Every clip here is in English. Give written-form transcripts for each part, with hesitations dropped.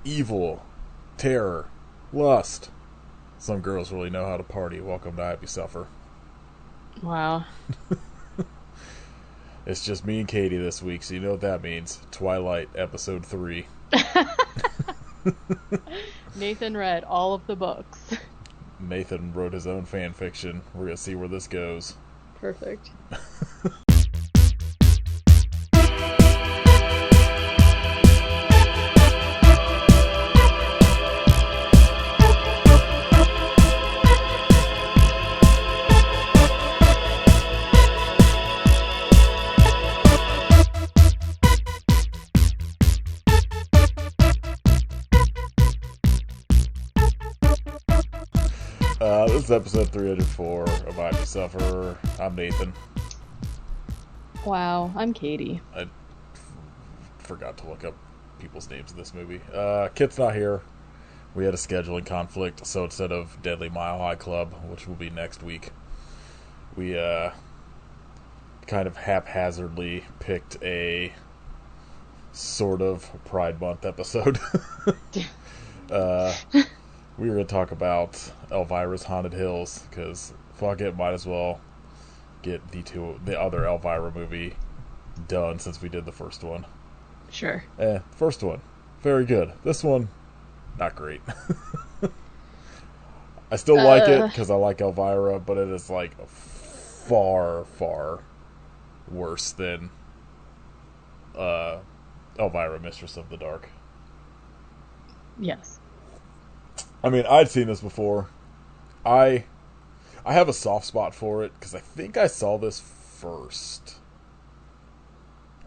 evil, terror, lust. Some girls really know how to party. Welcome to Happy Suffer. Wow. It's just me and Katie this week, so you know what that means. Twilight, episode 3. Nathan read all of the books. Nathan wrote his own fan fiction. We're going to see where this goes. Perfect. This is episode 304 of Happy Suffer. I'm Nathan. Wow, I'm Katie. I forgot to look up people's names in this movie. Kit's not here. We had a scheduling conflict, so instead of Deadly Mile High Club, which will be next week, we kind of haphazardly picked a sort of Pride Month episode. We were going to talk about Elvira's Haunted Hills, because fuck it, might as well get the other Elvira movie done since we did the first one. Sure. First one, very good. This one, not great. I still like it, because I like Elvira, but it is like far, far worse than Elvira, Mistress of the Dark. Yes. I mean, I'd seen this before. I have a soft spot for it because I think I saw this first.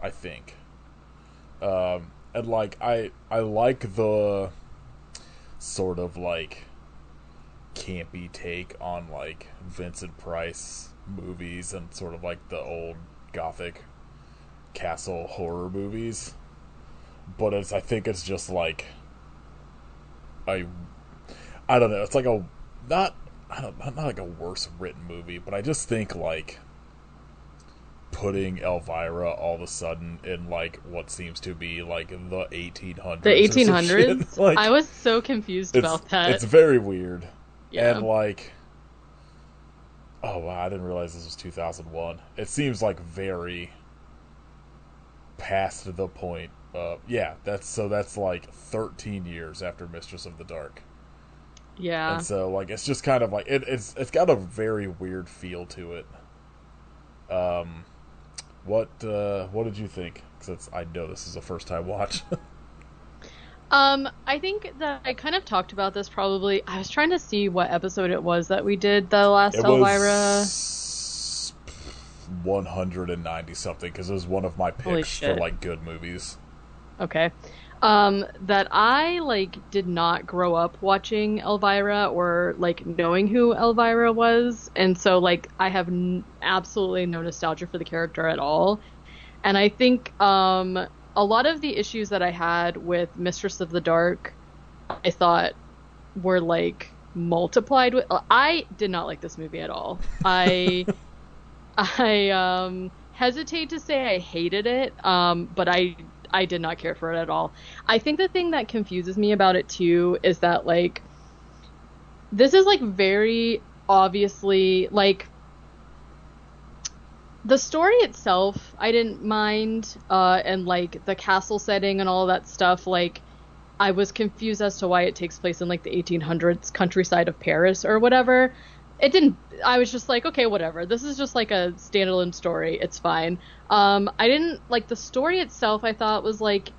I think. And like I like the sort of like campy take on like Vincent Price movies and sort of like the old gothic castle horror movies. But I think it's just like I don't know. It's like not like a worse written movie, but I just think like putting Elvira all of a sudden in like what seems to be like the 1800s. The 1800s? Like, I was so confused about that. It's very weird. Yeah. And like, oh wow, I didn't realize this was 2001. It seems like very past the point. Yeah, that's like 13 years after Mistress of the Dark. Yeah. And so, like, it's just kind of like it's got a very weird feel to it. What did you think? Because I know this is a first time watch. I think that I kind of talked about this probably. I was trying to see what episode it was that we did the last Elvira. Was 190 something because it was one of my picks for like good movies. Okay. That I like did not grow up watching Elvira or like knowing who Elvira was, and so like I have absolutely no nostalgia for the character at all. And I think a lot of the issues that I had with Mistress of the Dark, I thought were like multiplied with. I did not like this movie at all. I hesitate to say I hated it, but I did not care for it at all. I think the thing that confuses me about it too is that like this is like very obviously like the story itself I didn't mind, and like the castle setting and all that stuff, like I was confused as to why it takes place in like the 1800s countryside of Paris or whatever. I was just like, okay, whatever. This is just like a standalone story. It's fine. I didn't like the story itself. I thought was like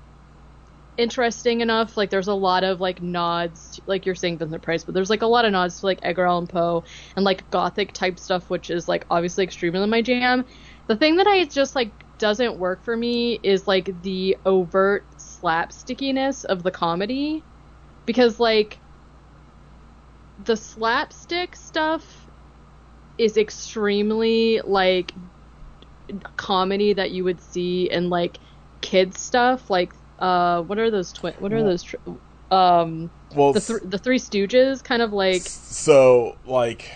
interesting enough. Like there's a lot of like nods, like you're saying Vincent Price, but there's like a lot of nods to like Edgar Allan Poe and like gothic type stuff, which is like obviously extremely my jam. The thing that I just like doesn't work for me is like the overt slapstickiness of the comedy, because like the slapstick stuff is extremely like comedy that you would see in like kids stuff, like what are those the Three Stooges, kind of like, so like,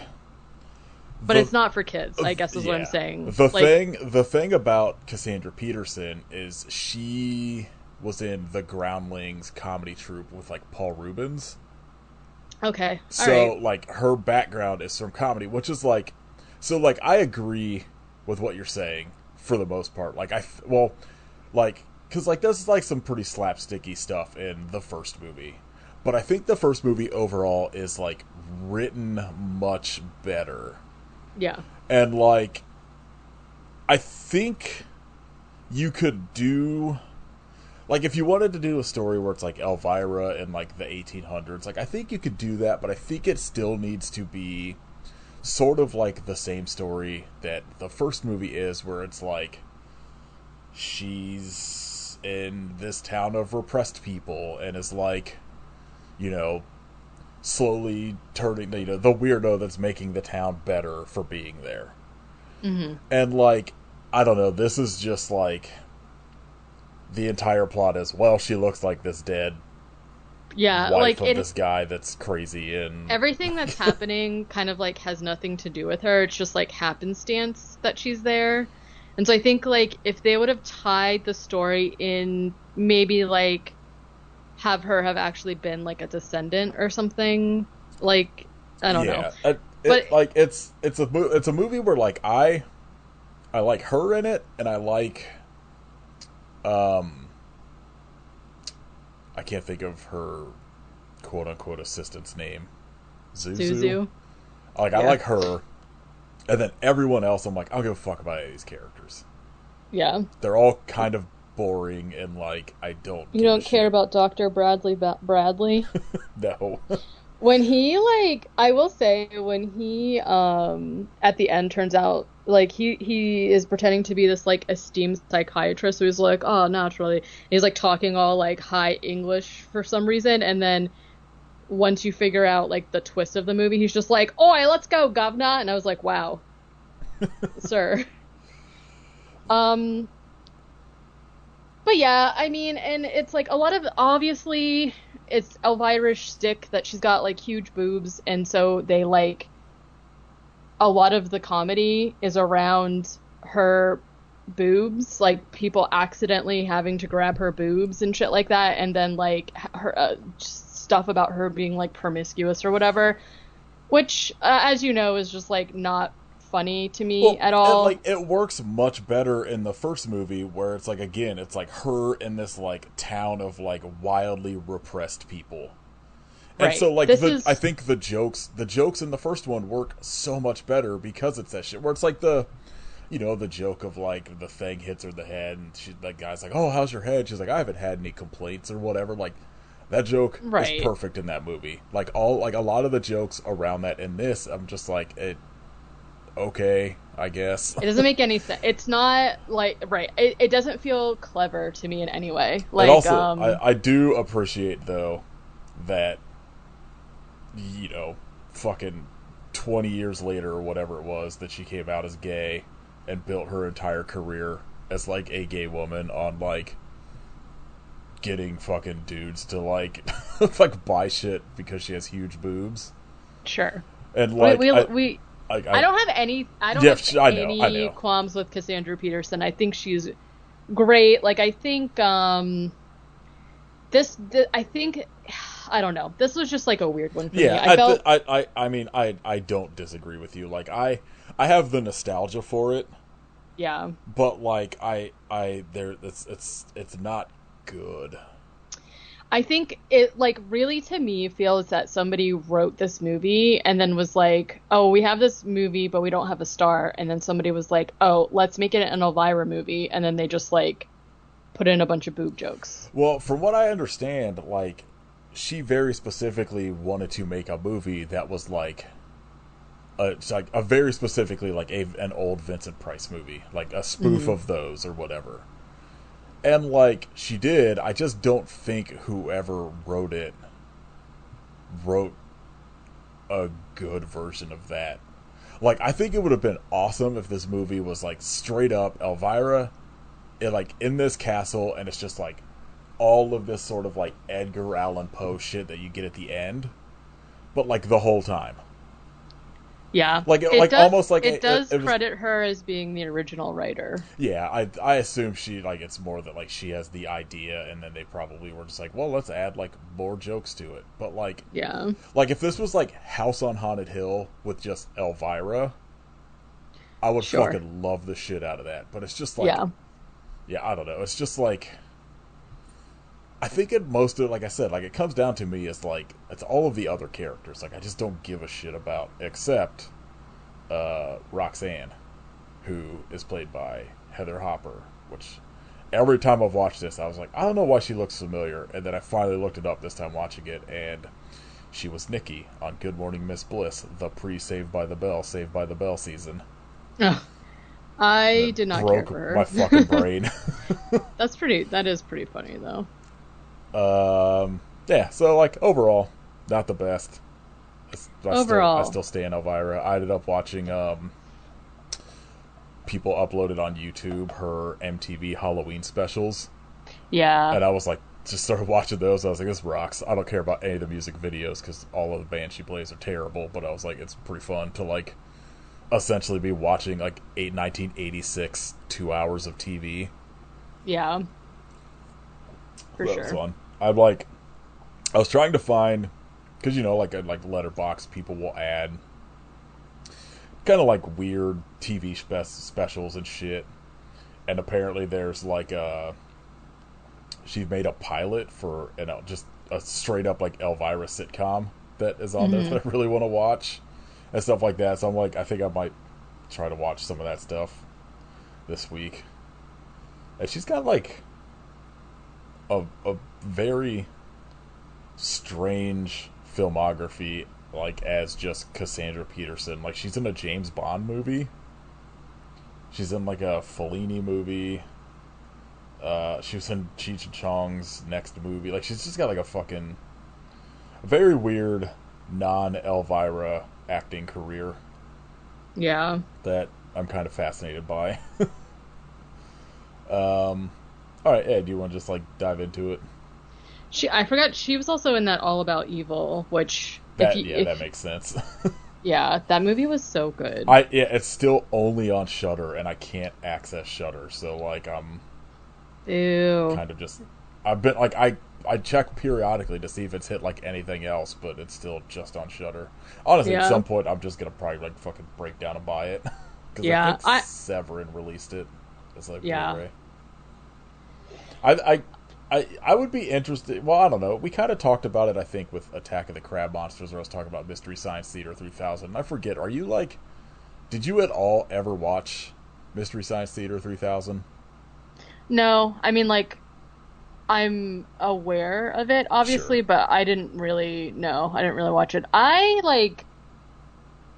but it's not for kids, I guess is what I'm saying. The thing about Cassandra Peterson is she was in the Groundlings comedy troupe with like Paul Rubens. Okay. All So right. like her background is from comedy, which is like, so like I agree with what you're saying for the most part. Like well, like because like there's like some pretty slapsticky stuff in the first movie, but I think the first movie overall is like written much better. Yeah. And like I think you could do, like if you wanted to do a story where it's like Elvira in like the 1800s, like I think you could do that, but I think it still needs to be sort of like the same story that the first movie is, where it's like she's in this town of repressed people and is like, you know, slowly turning, you know, the weirdo that's making the town better for being there. Mm-hmm. And like, I don't know, this is just like the entire plot is, well, she looks like this dead Yeah, wife like of it this guy that's crazy, and everything that's happening kind of like has nothing to do with her. It's just like happenstance that she's there. And so I think like if they would have tied the story in, maybe like have her have actually been like a descendant or something, like I don't know. yeah, But it's a movie where like I like her in it, and I like um I can't think of her quote unquote assistant's name. Zuzu. Zuzu, Like I yeah. like her, and then everyone else I'm like, I don't give a fuck about any of these characters. Yeah. They're all kind of boring, and like I don't You give a don't care shit. about Dr. Bradley? No. When he like I will say when he at the end turns out like he is pretending to be this like esteemed psychiatrist, so he's like, oh, naturally. And he's like talking all like high English for some reason, and then once you figure out like the twist of the movie, he's just like, oi, let's go, governor. And I was like, wow, sir. Um but yeah, I mean, and it's like a lot of, obviously it's Elvira's shtick that she's got like huge boobs, and so they like a lot of the comedy is around her boobs, like people accidentally having to grab her boobs and shit like that, and then like her stuff about her being like promiscuous or whatever, which as you know is just like not funny to me Well, at all. it works much better in the first movie, where it's like, again, it's like her in this like town of like wildly repressed people. And Right. so like This I is think the jokes in the first one work so much better because it's that shit, where it's like the, you know, the joke of like the thing hits her in the head, and that guy's like, "Oh, how's your head?" She's like, "I haven't had any complaints," or whatever. Like that joke is right. perfect in that movie. Like all, like a lot of the jokes around that in this, I'm just like, okay, I guess. It doesn't make any sense. It's not like right. It doesn't feel clever to me in any way. And Like also, I do appreciate though that, you know, fucking 20 years later or whatever it was, that she came out as gay and built her entire career as like a gay woman on like getting fucking dudes to like like buy shit because she has huge boobs. sure. And We like we we I I don't have any yeah, I any know. qualms with Cassandra Peterson. I think she's great. Like I think I think I don't know. This was just like a weird one for me. Yeah, I felt I mean, I don't disagree with you. Like I have the nostalgia for it, yeah. but like I there it's not good. I think it like really to me feels that somebody wrote this movie and then was like, "Oh, we have this movie, but we don't have a star." And then somebody was like, "Oh, let's make it an Elvira movie." And then they just like put in a bunch of boob jokes. Well, from what I understand, like she very specifically wanted to make a movie that was like it's like a very specifically like an old Vincent Price movie, like a spoof Hmm. of those or whatever. And like she did, I just don't think whoever wrote it wrote a good version of that. Like I think it would have been awesome if this movie was like straight up Elvira like in this castle, and it's just like all of this sort of like Edgar Allan Poe shit that you get at the end, but like the whole time. Yeah, Like it does. almost like It does it was, credit her as being the original writer. yeah. I assume she like it's more that like she has the idea, and then they probably were just like, well, let's add like more jokes to it. But Yeah, like if this was like House on Haunted Hill with just Elvira, I would sure. fucking love the shit out of that. But it's just like, Yeah, yeah, I don't know. It's just like, I think it most of, like I said, like it comes down to me is like it's all of the other characters. Like I just don't give a shit about except Roxanne, who is played by Heather Hopper. Which every time I've watched this, I was like, I don't know why she looks familiar, and then I finally looked it up this time watching it, and she was Nikki on Good Morning Miss Bliss, the pre-Saved by the Bell season. ugh, I That did not care broke for my her. fucking brain. That is pretty funny though. Yeah, so like overall, not the best. I Overall, still stay in Elvira. I ended up watching people uploaded on YouTube her MTV Halloween specials, yeah, and I was like, just started watching those. I was like, this rocks. I don't care about any of the music videos because all of the bands she plays are terrible. But I was like, it's pretty fun to like essentially be watching like 1986 2 hours of TV. yeah, for That was sure. fun. I was trying to find, because like Letterbox, people will add kind of like weird TV specials and shit. And apparently there's like she made a pilot for just a straight up like Elvira sitcom that is on there Hmm. that I really want to watch and stuff like that. So I'm like, I think I might try to watch some of that stuff this week. And she's got like a very strange filmography, like as just Cassandra Peterson. Like she's in a James Bond movie. She's in like a Fellini movie. She was in Cheech and Chong's next movie. Like she's just got like a fucking very weird non-Elvira acting career Yeah. that I'm kind of fascinated by. All right, Ed, do you want to just like dive into it? I forgot she was also in that All About Evil, which That makes sense. yeah, that movie was so good. It's still only on Shudder, and I can't access Shudder, so like I'm Ew. kind of just I've been like I check periodically to see if it's hit like anything else, but it's still just on Shudder. Honestly, at Yeah. some point I'm just gonna probably like fucking break down and buy it because Yeah. I think Severin released it as like Yeah. Blu-ray. I would be interested. Well, I don't know. We kind of talked about it, I think, with Attack of the Crab Monsters, where I was talking about Mystery Science Theater 3000. I forget. Are you like? Did you at all ever watch Mystery Science Theater 3000? No, I mean like I'm aware of it Sure, obviously, but I didn't really know. I didn't really watch it. I like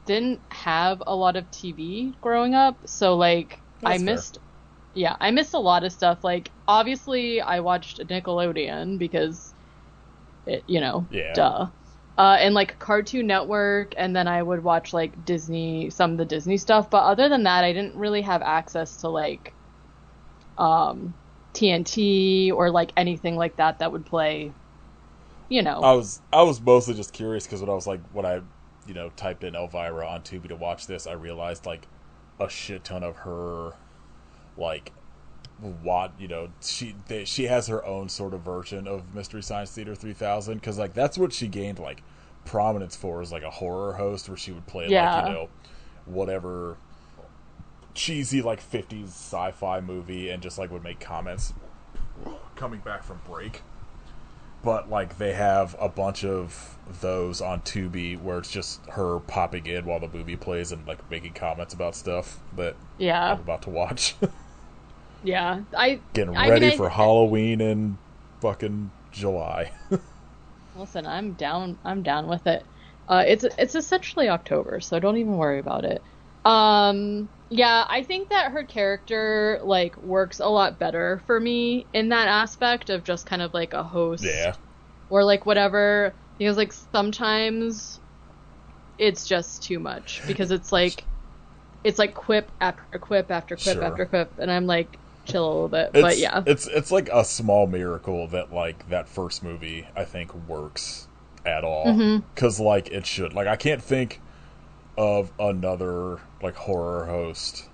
didn't have a lot of TV growing up, so like I that's fair. missed yeah, I missed a lot of stuff. Like obviously I watched Nickelodeon because Yeah, duh. And like Cartoon Network, and then I would watch like Disney, some of the Disney stuff. But other than that, I didn't really have access to like um, TNT or like anything like that that would play, you know. I was mostly just curious because when I typed in Elvira on Tubi to watch this, I realized like a shit ton of her like what she has her own sort of version of Mystery Science Theater 3000 because like that's what she gained like prominence for as like a horror host where she would play like Yeah, whatever cheesy like 50s sci-fi movie and just like would make comments coming back from break. But like they have a bunch of those on Tubi where it's just her popping in while the movie plays and like making comments about stuff that yeah, I'm about to watch. yeah. Getting I mean, ready for Halloween in fucking July. listen, I'm down. I'm down with it. It's essentially October, so don't even worry about it. Yeah, I think that her character like works a lot better for me in that aspect of just kind of like a Yeah. host or like whatever because like sometimes it's just too much because it's like quip after quip after quip Sure. after quip and I'm like chill a little bit. But It's yeah. it's like a small miracle that like that first movie I think works at all Mhm. cuz like it should. Like I can't think of another like horror host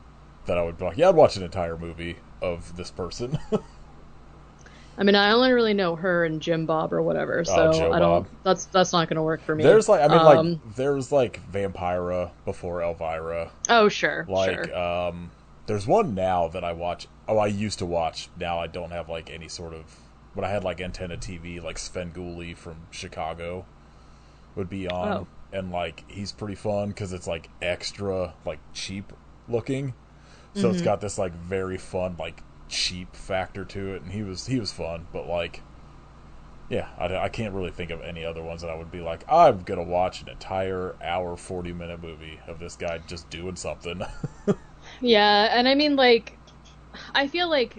that I would be like, yeah, I'd watch an entire movie of this person. I mean, I only really know her and Jim Bob or whatever, Oh, so Joe I Bob. don't. That's not going to work for me. There's like, I mean, there's like Vampira before Elvira. Oh, sure, Like, sure. there's one now that I watch. Oh, I used to watch. Now I don't have like any sort of. When I had like antenna TV, like Sven from Chicago would be on, Oh, and like he's pretty fun because it's like extra like cheap looking, so it's hmm. got this like very fun like cheap factor to it, and he was fun, but like yeah, I can't really think of any other ones that I would be like, I'm gonna watch an entire hour 40-minute movie of this guy just doing something. Yeah, and I mean, like, I feel like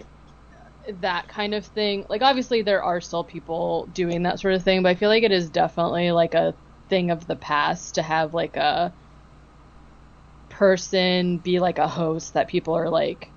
that kind of thing. Like, obviously, there are still people doing that sort of thing, but I feel like it is definitely like a thing of the past to have like a person be like a host that people are like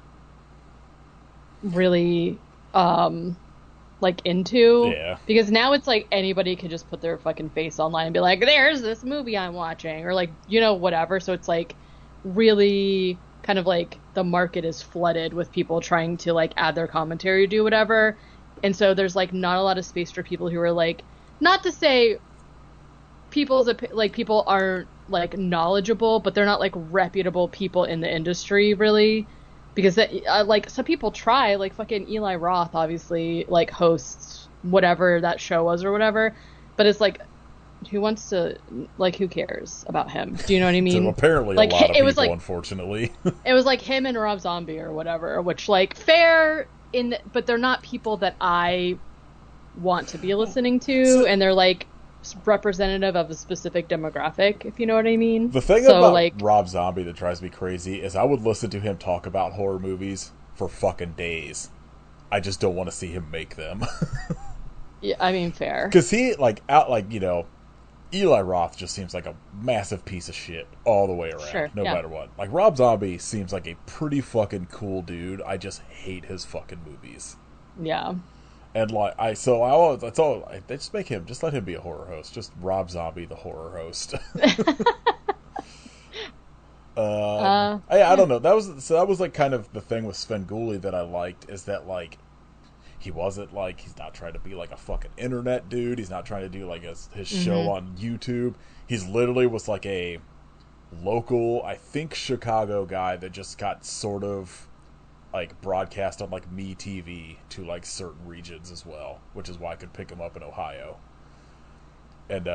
really like into, Yeah. because now it's like anybody can just put their fucking face online and be like, there's this movie I'm watching, or like, whatever. So it's like really kind of like the market is flooded with people trying to like add their commentary, do whatever. And so there's like not a lot of space for people who are like, not to say like people aren't like knowledgeable, but they're not like reputable people in the industry really, because like some people try, like fucking Eli Roth obviously like hosts whatever that show was or whatever, but it's like, who wants to, like, who cares about him? Do you know what I To mean? apparently a Like lot of it was people, like unfortunately. it was like him and Rob Zombie or whatever, which like fair but they're not people that I want to be listening to, So, and they're like representative of a specific demographic, if you know what I mean. the thing So about like, Rob Zombie that drives me crazy is I would listen to him talk about horror movies for fucking days. I just don't want to see him make them. yeah, I mean, fair. Because he, like, Eli Roth just seems like a massive piece of shit all the way around, Sure, no yeah. matter what. Like, Rob Zombie seems like a pretty fucking cool dude. I just hate his fucking movies. Yeah. And, like, they just make him, just let him be a horror host. Just Rob Zombie, the horror host. I Yeah. don't know. That was like kind of the thing with Sven that I liked, is that like he wasn't like, he's not trying to be like a fucking internet dude. He's not trying to do like his show Hmm. on YouTube. He's literally was like a local, I think Chicago guy that just got sort of like broadcast on like Me TV to like certain regions as well, which is why I could pick him up in Ohio. And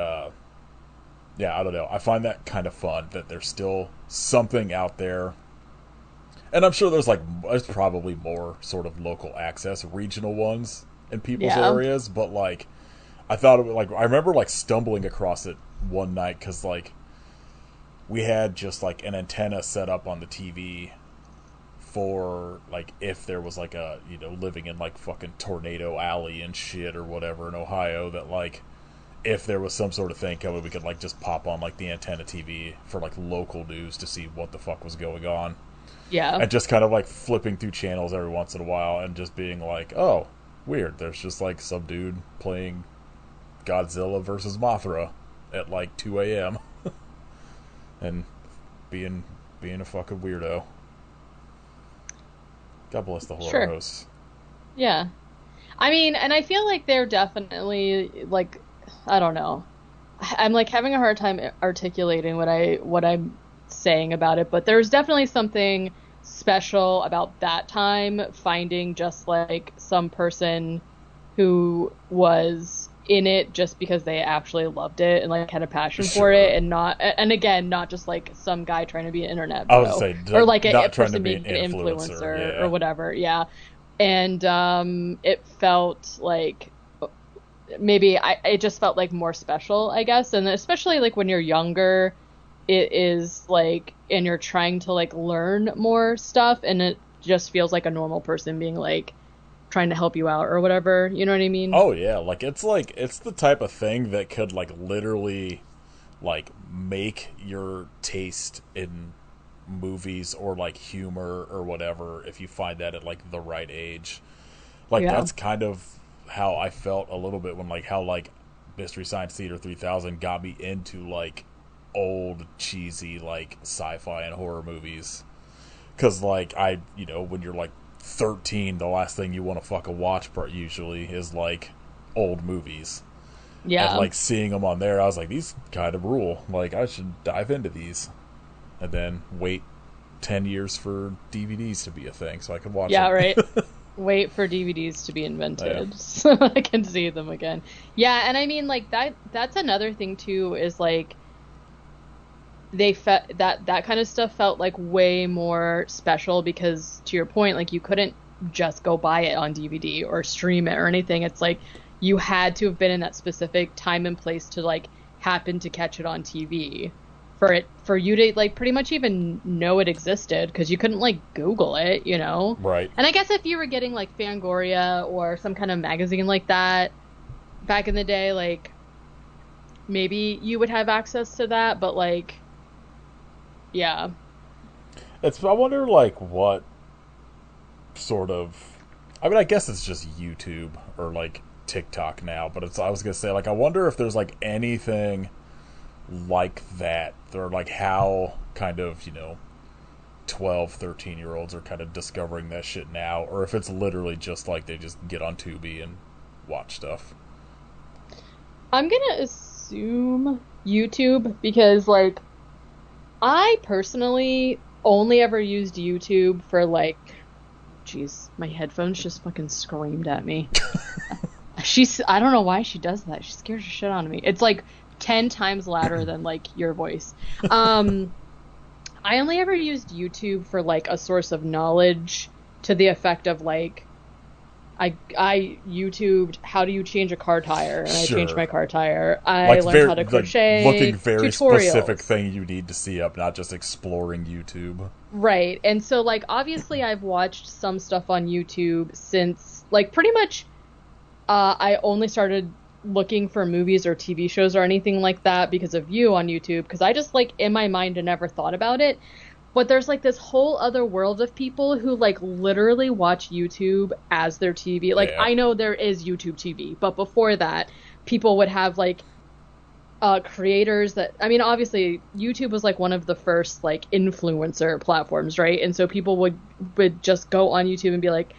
yeah, I don't know. I find that kind of fun that there's still something out there. And I'm sure there's probably more sort of local access, regional ones in people's Yeah. areas, but like I thought it was like, I remember like stumbling across it one night cuz like we had just like an antenna set up on the TV for like if there was like a, living in like fucking Tornado Alley and shit or whatever in Ohio, that like if there was some sort of thing coming, we could like just pop on like the antenna TV for like local news to see what the fuck was going on. Yeah. And just kind of like flipping through channels every once in a while and just being like, oh, weird. There's just like some dude playing Godzilla versus Mothra at like 2 a.m. and being a fucking weirdo. God bless the horror Sure. hosts. Yeah. I mean, and I feel like they're definitely like, I don't know. I'm like having a hard time articulating what I'm saying about it, but there's definitely something special about that time, finding just like some person who was in it just because they actually loved it and like had a passion for Sure. it, and again, not just like some guy trying to be an internet I would bro, say or like a not trying to person be an being an influencer. influencer Yeah. or whatever. Yeah. And it felt like maybe it just felt like more special, I guess. And especially like when you're younger, it is like, and you're trying to like learn more stuff, and it just feels like a normal person being like trying to help you out or whatever. You know what I mean? Oh yeah, like it's the type of thing that could like literally like make your taste in movies or like humor or whatever if you find that at like the right age. Like Yeah. that's kind of how I felt a little bit when like how like Mystery Science Theater 3000 got me into like old cheesy like sci-fi and horror movies. Because like when you're like 13, the last thing you want to fucking watch usually is like old movies. Yeah. And like seeing them on there, I was like, these kind of rule. Like I should dive into these, and then wait 10 years for DVDs to be a thing so I could watch them. Yeah, right. Wait for DVDs to be invented so I can see them again. Yeah, and I mean, like, that's another thing, too, is, like, that kind of stuff felt, like, way more special because, to your point, like, you couldn't just go buy it on DVD or stream it or anything. It's, like, you had to have been in that specific time and place to, like, happen to catch it on TV. For you to like pretty much even know it existed, because you couldn't like Google it, Right. And I guess if you were getting like Fangoria or some kind of magazine like that back in the day, like maybe you would have access to that, but like, yeah. I wonder like what sort of, I mean, I guess it's just YouTube or like TikTok now, but I was gonna say, like, I wonder if there's like anything like that, or like how kind of 12, 13-year-olds are kind of discovering that shit now, or if it's literally just like they just get on Tubi and watch stuff. I'm gonna assume YouTube, because like I personally only ever used YouTube for like, jeez, my headphones just fucking screamed at me. I don't know why she does that. She scares the shit out of me. It's like 10 times louder than like your voice. I only ever used YouTube for like a source of knowledge, to the effect of like I YouTubed how do you change a car tire, and I changed my car tire. I like learned how to crochet. Like looking very tutorials. Specific thing you need to see up, not just exploring YouTube. Right. And so like obviously I've watched some stuff on YouTube since like pretty much I only started looking for movies or TV shows or anything like that because of you on YouTube, because I just like in my mind I never thought about it. But there's like this whole other world of people who like literally watch YouTube as their TV. Like I know there is YouTube TV, but before that people would have like creators that, I mean, obviously YouTube was like one of the first like influencer platforms, right? And so people would just go on YouTube and be like,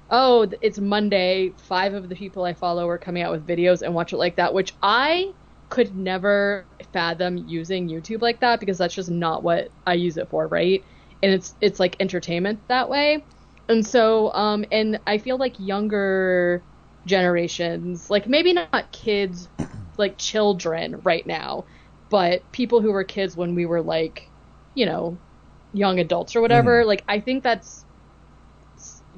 oh, it's Monday, 5 of the people I follow are coming out with videos, and watch it like that, which I could never fathom using YouTube like that, because that's just not what I use it for, right? And it's like entertainment that way. And so, and I feel like younger generations, like maybe not kids, like children right now, but people who were kids when we were like, young adults or whatever, like I think that's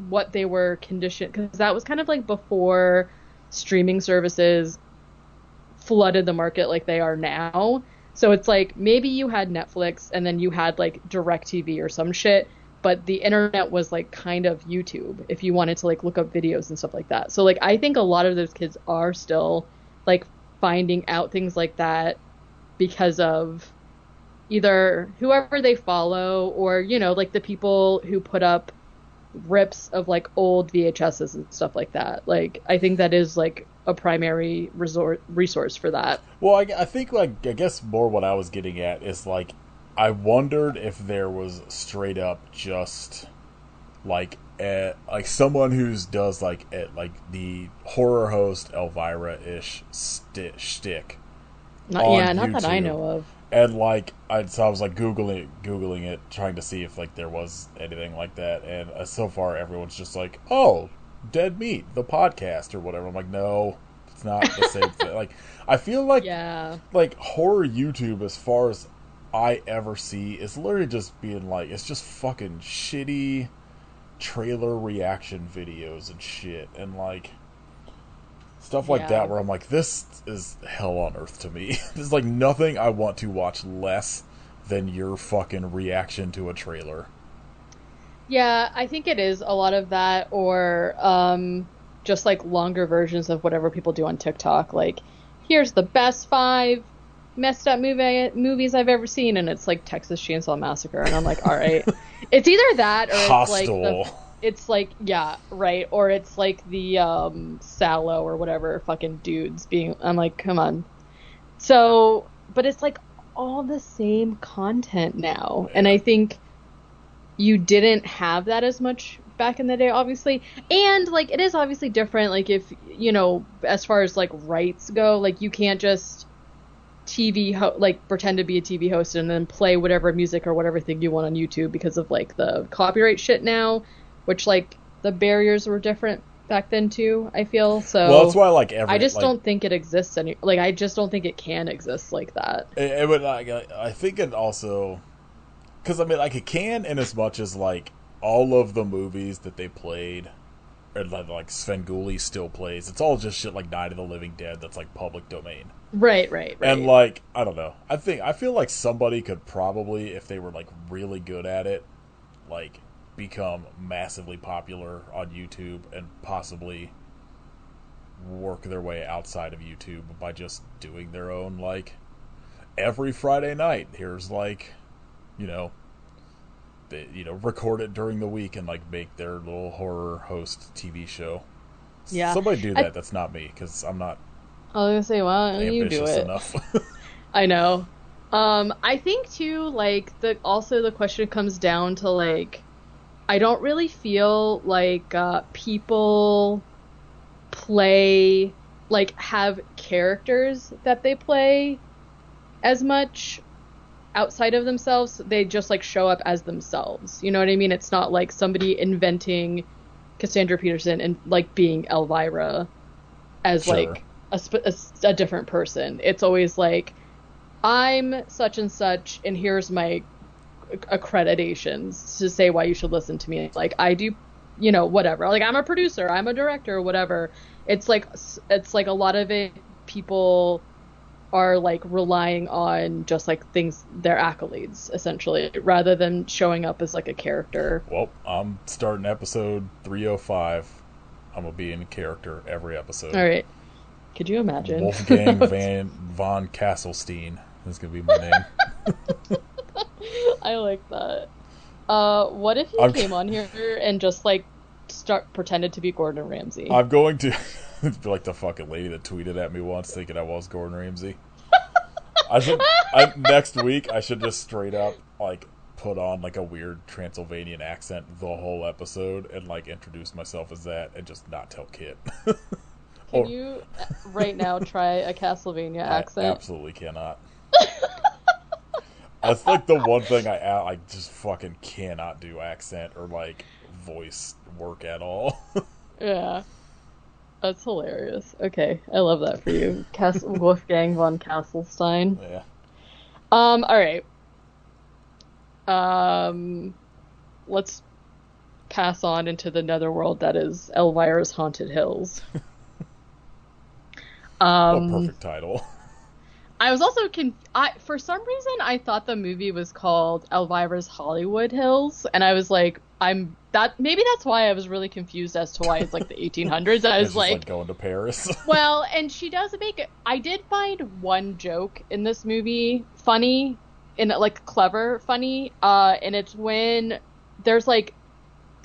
what they were conditioned, because that was kind of like before streaming services flooded the market like they are now. So it's like maybe you had Netflix and then you had like DirecTV or some shit, but the internet was like kind of YouTube if you wanted to like look up videos and stuff like that. So like I think a lot of those kids are still like finding out things like that because of either whoever they follow, or like the people who put up rips of like old VHSs and stuff like that. Like I think that is like a primary resource for that. Well, I think like, I guess more what I was getting at is like, I wondered if there was straight up just like someone who's does like the horror host Elvira-ish shtick. Not that I know of. And like so I was like googling it, trying to see if like there was anything like that, and so far everyone's just like, oh, Dead Meat, the podcast or whatever. I'm like, no, it's not the same thing. Like I feel like like horror YouTube, as far as I ever see, is literally just being like, it's just fucking shitty trailer reaction videos and shit, and like stuff like that, where I'm like, this is hell on earth to me. There's like nothing I want to watch less than your fucking reaction to a trailer. Yeah, I think it is a lot of that, or just like longer versions of whatever people do on TikTok. Like, here's the best 5 messed up movies I've ever seen, and it's like Texas Chainsaw Massacre, and I'm like, all right. It's either that, or Hostel. it's like yeah, right, or it's like the Sallow or whatever fucking dudes being. I'm like, come on. So, but it's like all the same content now. Yeah. And I think you didn't have that as much back in the day, obviously. And, like, it is obviously different, like, if, you know, as far as, like, rights go, like, you can't just pretend to be a TV host and then play whatever music or whatever thing you want on YouTube because of, like, the copyright shit now, which, like, the barriers were different back then too, I feel. So well, that's why, like, I just don't think it exists I just don't think it can exist like that. It would, like, I think it also, because I mean, like, it can in as much as, like, all of the movies that they played, or like Svengoolie still plays. It's all just shit like Night of the Living Dead that's like public domain. Right. And, like, I don't know. I feel like somebody could probably, if they were, like, really good at it, like, become massively popular on YouTube and possibly work their way outside of YouTube by just doing their own, like, every Friday night, here's, like, you know, record it during the week and, like, make their little horror host TV show. Yeah. Somebody do that. That's not me, because I'm not I was gonna say, why don't you do ambitious it? enough. I know. I think too, like, the question comes down to, like, I don't really feel like people play, like, have characters that they play as much outside of themselves. They just, like, show up as themselves. You know what I mean? It's not like somebody inventing Cassandra Peterson and, like, being Elvira as, Sure. like, a different person. It's always like, I'm such and such, and here's my accreditations to say why you should listen to me. Like, I do, you know, whatever. Like, I'm a producer, I'm a director, whatever. It's like a lot of it, people are, like, relying on just, like, things, their accolades, essentially, rather than showing up as, like, a character. Well, I'm starting episode 305. I'm gonna be in character every episode. All right. Could you imagine? Wolfgang von Kasselstein is gonna be my name. I like that. What if you came on here and just, like, pretended to be Gordon Ramsay? I'm going to be like the fucking lady that tweeted at me once thinking I was Gordon Ramsay. Next week I should just straight up, like, put on, like, a weird Transylvanian accent the whole episode and, like, introduce myself as that and just not tell Kit. Can you right now try a Castlevania accent? I absolutely cannot. That's, like, the one thing I just fucking cannot do accent or, like, voice work at all. Yeah. That's hilarious. Okay, I love that for you. Wolfgang von Kasselstein. Yeah. Alright. Let's pass on into the netherworld that is Elvira's Haunted Hills. What a perfect title. I was also for some reason I thought the movie was called Elvira's Hollywood Hills, and I was like, maybe that's why I was really confused as to why it's like the 1800s. I was like going to Paris. Well, and she does make it. I did find one joke in this movie funny, like, clever funny, and it's when there's, like,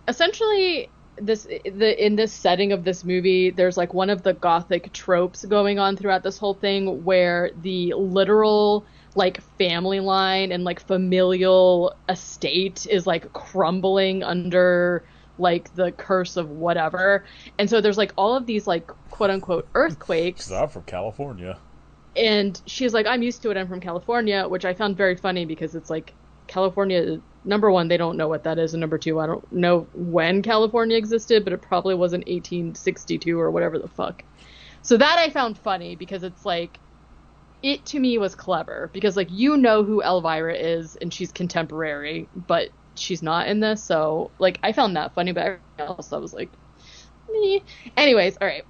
essentially in this setting of this movie, there's, like, one of the gothic tropes going on throughout this whole thing where the literal, like, family line and, like, familial estate is, like, crumbling under, like, the curse of whatever. And so there's, like, all of these, like, quote unquote earthquakes. 'Cause I'm from California. And she's like, I'm used to it, I'm from California, which I found very funny because it's like, California, number one, they don't know what that is, and number two, I don't know when California existed, but it probably wasn't 1862 or whatever the fuck. So that I found funny because it's like, it to me was clever because, like, you know who Elvira is and she's contemporary, but she's not in this, so, like, I found that funny, but everything else I was like, meh. Anyways, all right.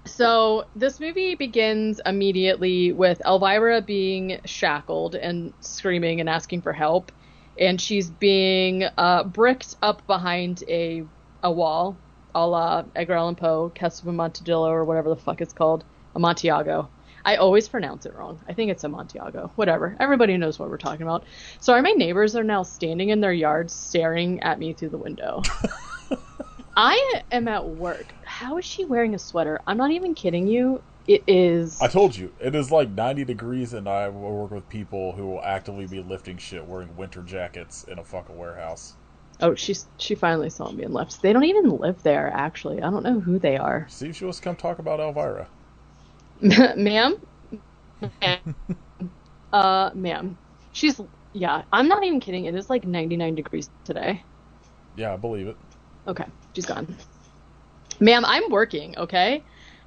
So this movie begins immediately with Elvira being shackled and screaming and asking for help, and she's being bricked up behind a wall, a la Edgar Allan Poe, Castle of Amontillado, or whatever the fuck it's called, Amontillado. I always pronounce it wrong. I think it's Amontillado. Whatever. Everybody knows what we're talking about. Sorry, my neighbors are now standing in their yards staring at me through the window. I am at work. How is she wearing a sweater? I'm not even kidding you. It is. I told you, it is like 90 degrees, and I will work with people who will actively be lifting shit wearing winter jackets in a fucking warehouse. Oh, she finally saw me and left. They don't even live there, actually. I don't know who they are. See if she wants to come talk about Elvira. Ma'am? Ma'am. Yeah, I'm not even kidding. It is like 99 degrees today. Yeah, I believe it. Okay, she's gone. Ma'am, I'm working, okay?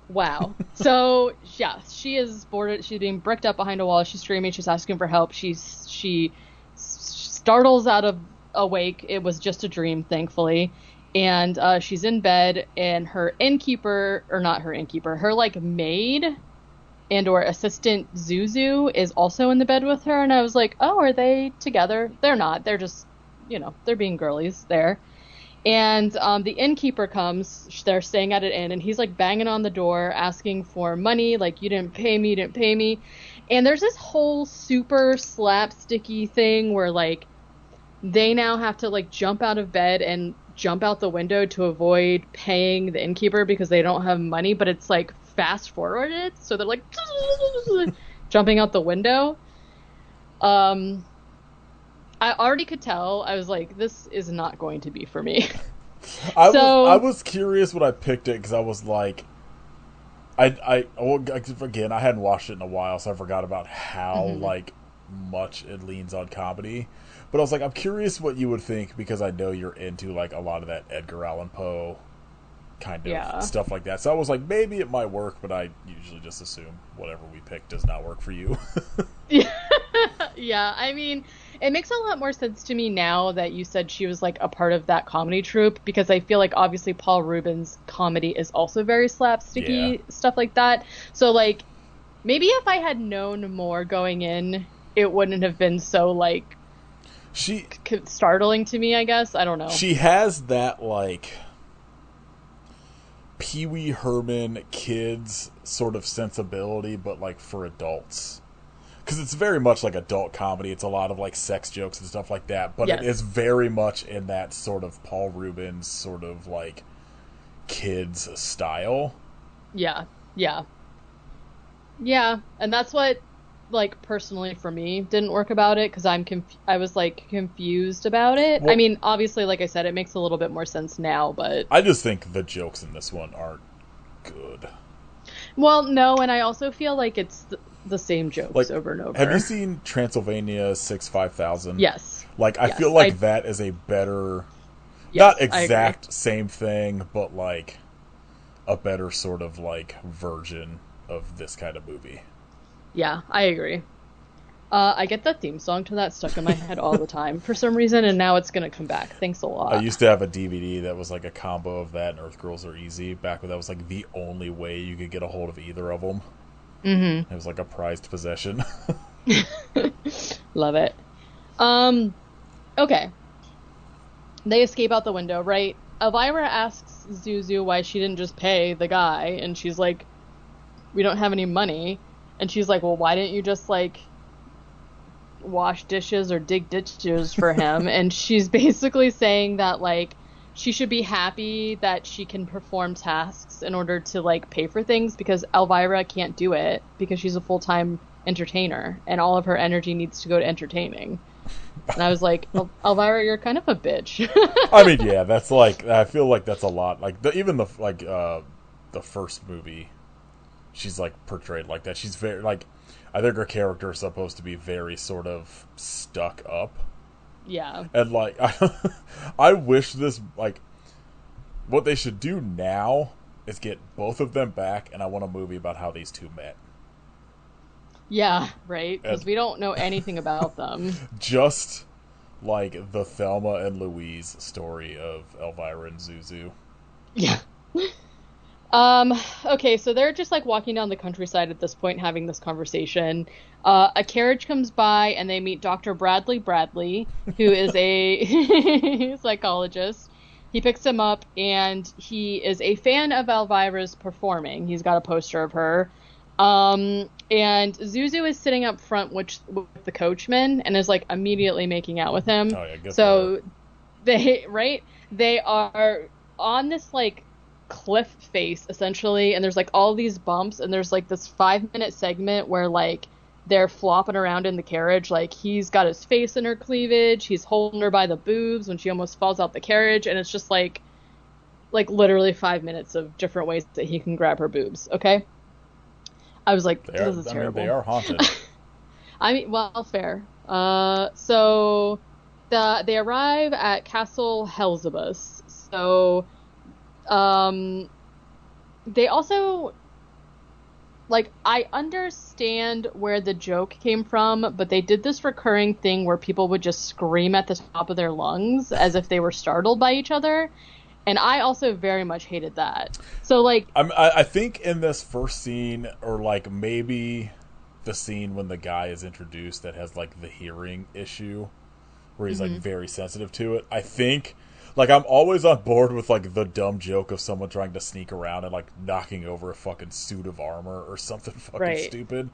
Wow. So, yeah, she is boarded. She's being bricked up behind a wall. She's screaming. She's asking for help. She startles out of awake. It was just a dream, thankfully. And she's in bed, and her innkeeper, or not her innkeeper, her, like, maid and or assistant Zuzu is also in the bed with her. And I was like, oh, are they together? They're not. They're just, they're being girlies there. And the innkeeper comes. They're staying at an inn, and he's like banging on the door, asking for money. Like, you didn't pay me. And there's this whole super slapsticky thing where like they now have to like jump out of bed and jump out the window to avoid paying the innkeeper because they don't have money. But it's like fast forwarded, so they're like jumping out the window. I already could tell. I was like, this is not going to be for me. I was curious when I picked it because I was like, again, I hadn't watched it in a while, so I forgot about how like much it leans on comedy. But I was like, I'm curious what you would think because I know you're into like a lot of that Edgar Allan Poe kind of stuff like that. So I was like, maybe it might work, but I usually just assume whatever we pick does not work for you. Yeah, I mean, it makes a lot more sense to me now that you said she was like a part of that comedy troupe, because I feel like obviously Paul Rubens' comedy is also very slapsticky, stuff like that. So like, maybe if I had known more going in, it wouldn't have been so like startling to me, I guess. I don't know. She has that like Pee Wee Herman kids sort of sensibility, but like for adults. Because it's very much like adult comedy. It's a lot of like sex jokes and stuff like that. But it is very much in that sort of Paul Rubens sort of like kids style. Yeah. And that's what like personally for me didn't work about it, because I was like confused about it. Well, I mean, obviously, like I said, it makes a little bit more sense now, but I just think the jokes in this one aren't good. Well, no, and I also feel like it's the same jokes like, over and over. Have you seen Transylvania 6-5000? Yes. Like, I feel like that is a better, not exact same thing, but like a better sort of like version of this kind of movie. Yeah, I agree. I get that theme song to that stuck in my head all the time for some reason, and now it's going to come back. Thanks a lot. I used to have a DVD that was like a combo of that and Earth Girls Are Easy, back when that was like the only way you could get a hold of either of them. Mm-hmm. It was like a prized possession. Love it. Okay. They escape out the window, right? Elvira asks Zuzu why she didn't just pay the guy, and she's like, we don't have any money. And she's like, well, why didn't you just like wash dishes or dig ditches for him? And she's basically saying that like she should be happy that she can perform tasks in order to like pay for things, because Elvira can't do it because she's a full-time entertainer and all of her energy needs to go to entertaining. And I was like, Elvira, you're kind of a bitch. I mean, yeah, that's like, I feel like that's a lot. Like even the first movie, she's like portrayed like that. She's very like, I think her character is supposed to be very sort of stuck up. Yeah. And like, I wish this, like, what they should do now is get both of them back, and I want a movie about how these two met. Yeah, right? Because we don't know anything about them. Just like the Thelma and Louise story of Elvira and Zuzu. Yeah. Okay, so they're just like walking down the countryside at this point, having this conversation. A carriage comes by and they meet Dr. Bradley, who is a psychologist. He picks him up and he is a fan of Elvira's performing. He's got a poster of her. And Zuzu is sitting up front with the coachman and is like immediately making out with him. Oh, yeah, good so they are on this like cliff face essentially, and there's like all these bumps, and there's like this 5 minute segment where like they're flopping around in the carriage, like he's got his face in her cleavage, he's holding her by the boobs when she almost falls out the carriage, and it's just like literally 5 minutes of different ways that he can grab her boobs. Okay, I was like, this is terrible. They are haunted. I mean, well, fair. So they arrive at Castle Helzibus. So, they also, like, I understand where the joke came from, but they did this recurring thing where people would just scream at the top of their lungs as if they were startled by each other. And I also very much hated that. So, like... I think in this first scene, or, like, maybe the scene when the guy is introduced that has, like, the hearing issue, where he's, like, very sensitive to it, I think... Like, I'm always on board with, like, the dumb joke of someone trying to sneak around and, like, knocking over a fucking suit of armor or something fucking stupid.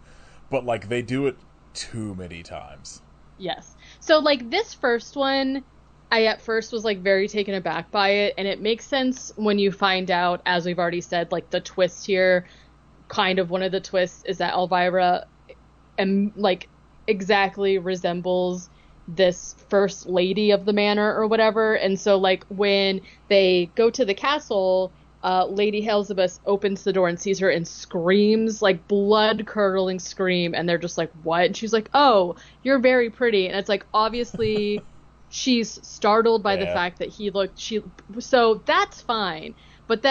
But, like, they do it too many times. Yes. So, like, this first one... I at first was like very taken aback by it, and it makes sense when you find out, as we've already said, like the twist here, kind of one of the twists is that Elvira like exactly resembles this first lady of the manor or whatever. And so like when they go to the castle, Lady Helzibus opens the door and sees her and screams, like blood curdling scream, and they're just like, what? And she's like, oh, you're very pretty. And it's like, obviously she's startled by the fact that so that's fine. But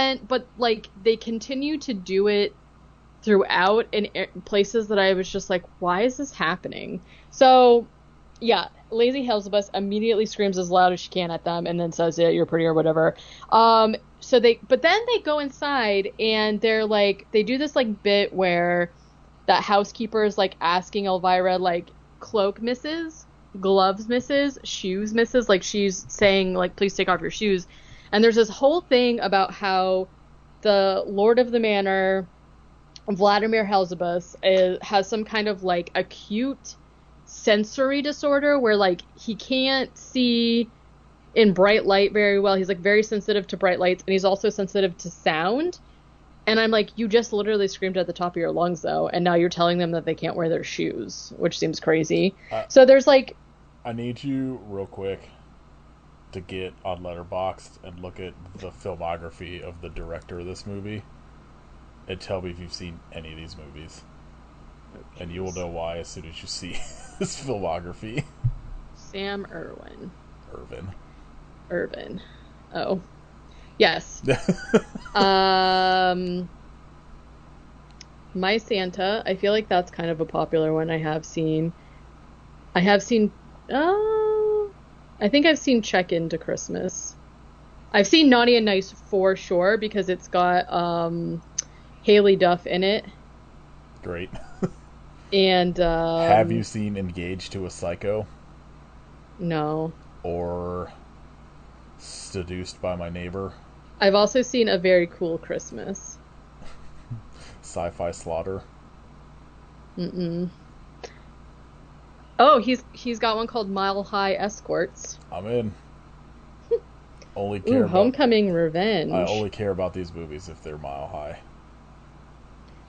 like they continue to do it throughout in places that I was just like, why is this happening? So yeah, Lady Helzibus immediately screams as loud as she can at them and then says, yeah, you're pretty or whatever. But then they go inside and they're like, they do this like bit where that housekeeper is like asking Elvira, like, cloak misses, gloves misses, shoes misses, like she's saying like, please take off your shoes. And there's this whole thing about how the Lord of the Manor, Vladimir Helzibus, has some kind of like acute sensory disorder where like he can't see in bright light very well. He's like very sensitive to bright lights, and he's also sensitive to sound. And I'm like, you just literally screamed at the top of your lungs though, and now you're telling them that they can't wear their shoes, which seems crazy. So there's like, I need you real quick to get on Letterboxd and look at the filmography of the director of this movie and tell me if you've seen any of these movies. And you will know why as soon as you see his filmography. Sam Irwin. Irvin. Oh. Yes. My Santa. I feel like that's kind of a popular one I have seen. I think I've seen Check Into Christmas. I've seen Naughty and Nice for sure because it's got Haley Duff in it. Great. And have you seen Engaged to a Psycho? No. Or Seduced by My Neighbor? I've also seen A Very Cool Christmas. Sci-Fi Slaughter? Mm-mm. Oh, he's got one called Mile High Escorts. I'm in. Only care Homecoming Revenge. I only care about these movies if they're mile high.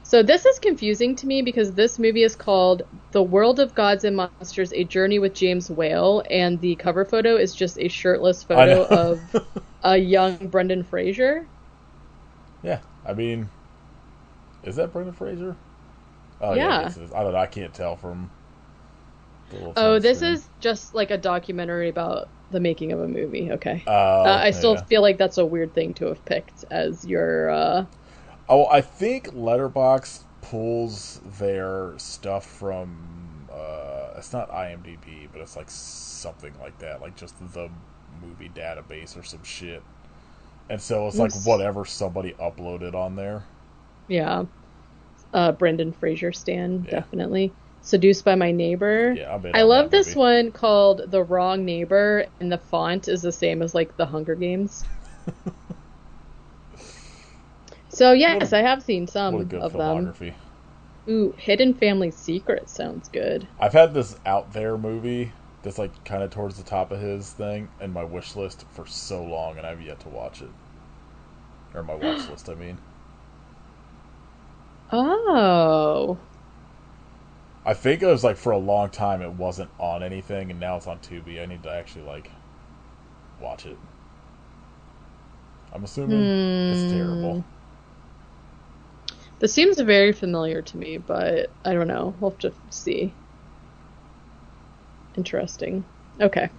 So this is confusing to me because this movie is called The World of Gods and Monsters, A Journey with James Whale, and the cover photo is just a shirtless photo of a young Brendan Fraser. Yeah, I mean, is that Brendan Fraser? Oh, yeah. I don't know, I can't tell from the little this screen. is just like a documentary about the making of a movie. Okay. I still feel like that's a weird thing to have picked as your... I think Letterboxd pulls their stuff from, it's not IMDb, but it's like something like that, like just the movie database or some shit. And so it's like whatever somebody uploaded on there. Yeah. Brendan Fraser stan, definitely. Seduced by My Neighbor. Yeah, I love this one called The Wrong Neighbor, and the font is the same as like the Hunger Games. So yes, I have seen some of them. Ooh, Hidden Family Secrets sounds good. I've had this Out There movie that's like kind of towards the top of his thing in my wish list for so long, and I've yet to watch it. Or my watch list, I mean. Oh. I think it was like for a long time it wasn't on anything, and now it's on Tubi. I need to actually like watch it. I'm assuming it's Hmm. terrible. This seems very familiar to me, but I don't know. We'll have to see. Interesting. Okay.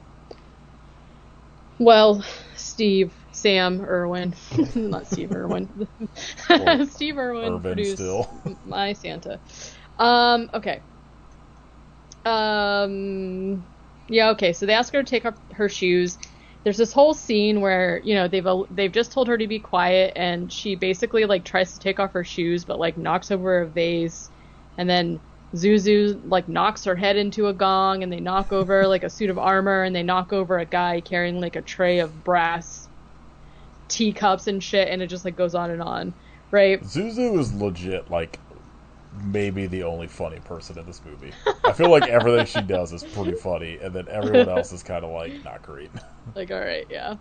Well, Sam Irwin, not Steve Irwin, Or Steve Irwin Irvin produced still. My Santa. Okay. Yeah, okay. So they ask her to take off her shoes. There's this whole scene where, they've just told her to be quiet, and she basically like tries to take off her shoes but like knocks over a vase, and then Zuzu like knocks her head into a gong, and they knock over like a suit of armor, and they knock over a guy carrying like a tray of brass teacups and shit, and it just like goes on, right? Zuzu is legit like maybe the only funny person in this movie. I feel like everything she does is pretty funny, and then everyone else is kind of like not great. Like, all right, yeah.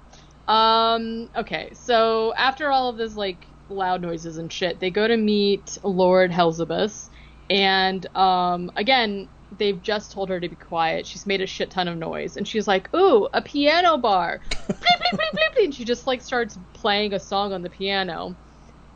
Okay, so after all of this like loud noises and shit, they go to meet Lord Helzibus, and again, they've just told her to be quiet. She's made a shit ton of noise, and she's like, "Ooh, a piano bar!" Bleep, bleep, bleep, bleep, bleep. And she just like starts playing a song on the piano,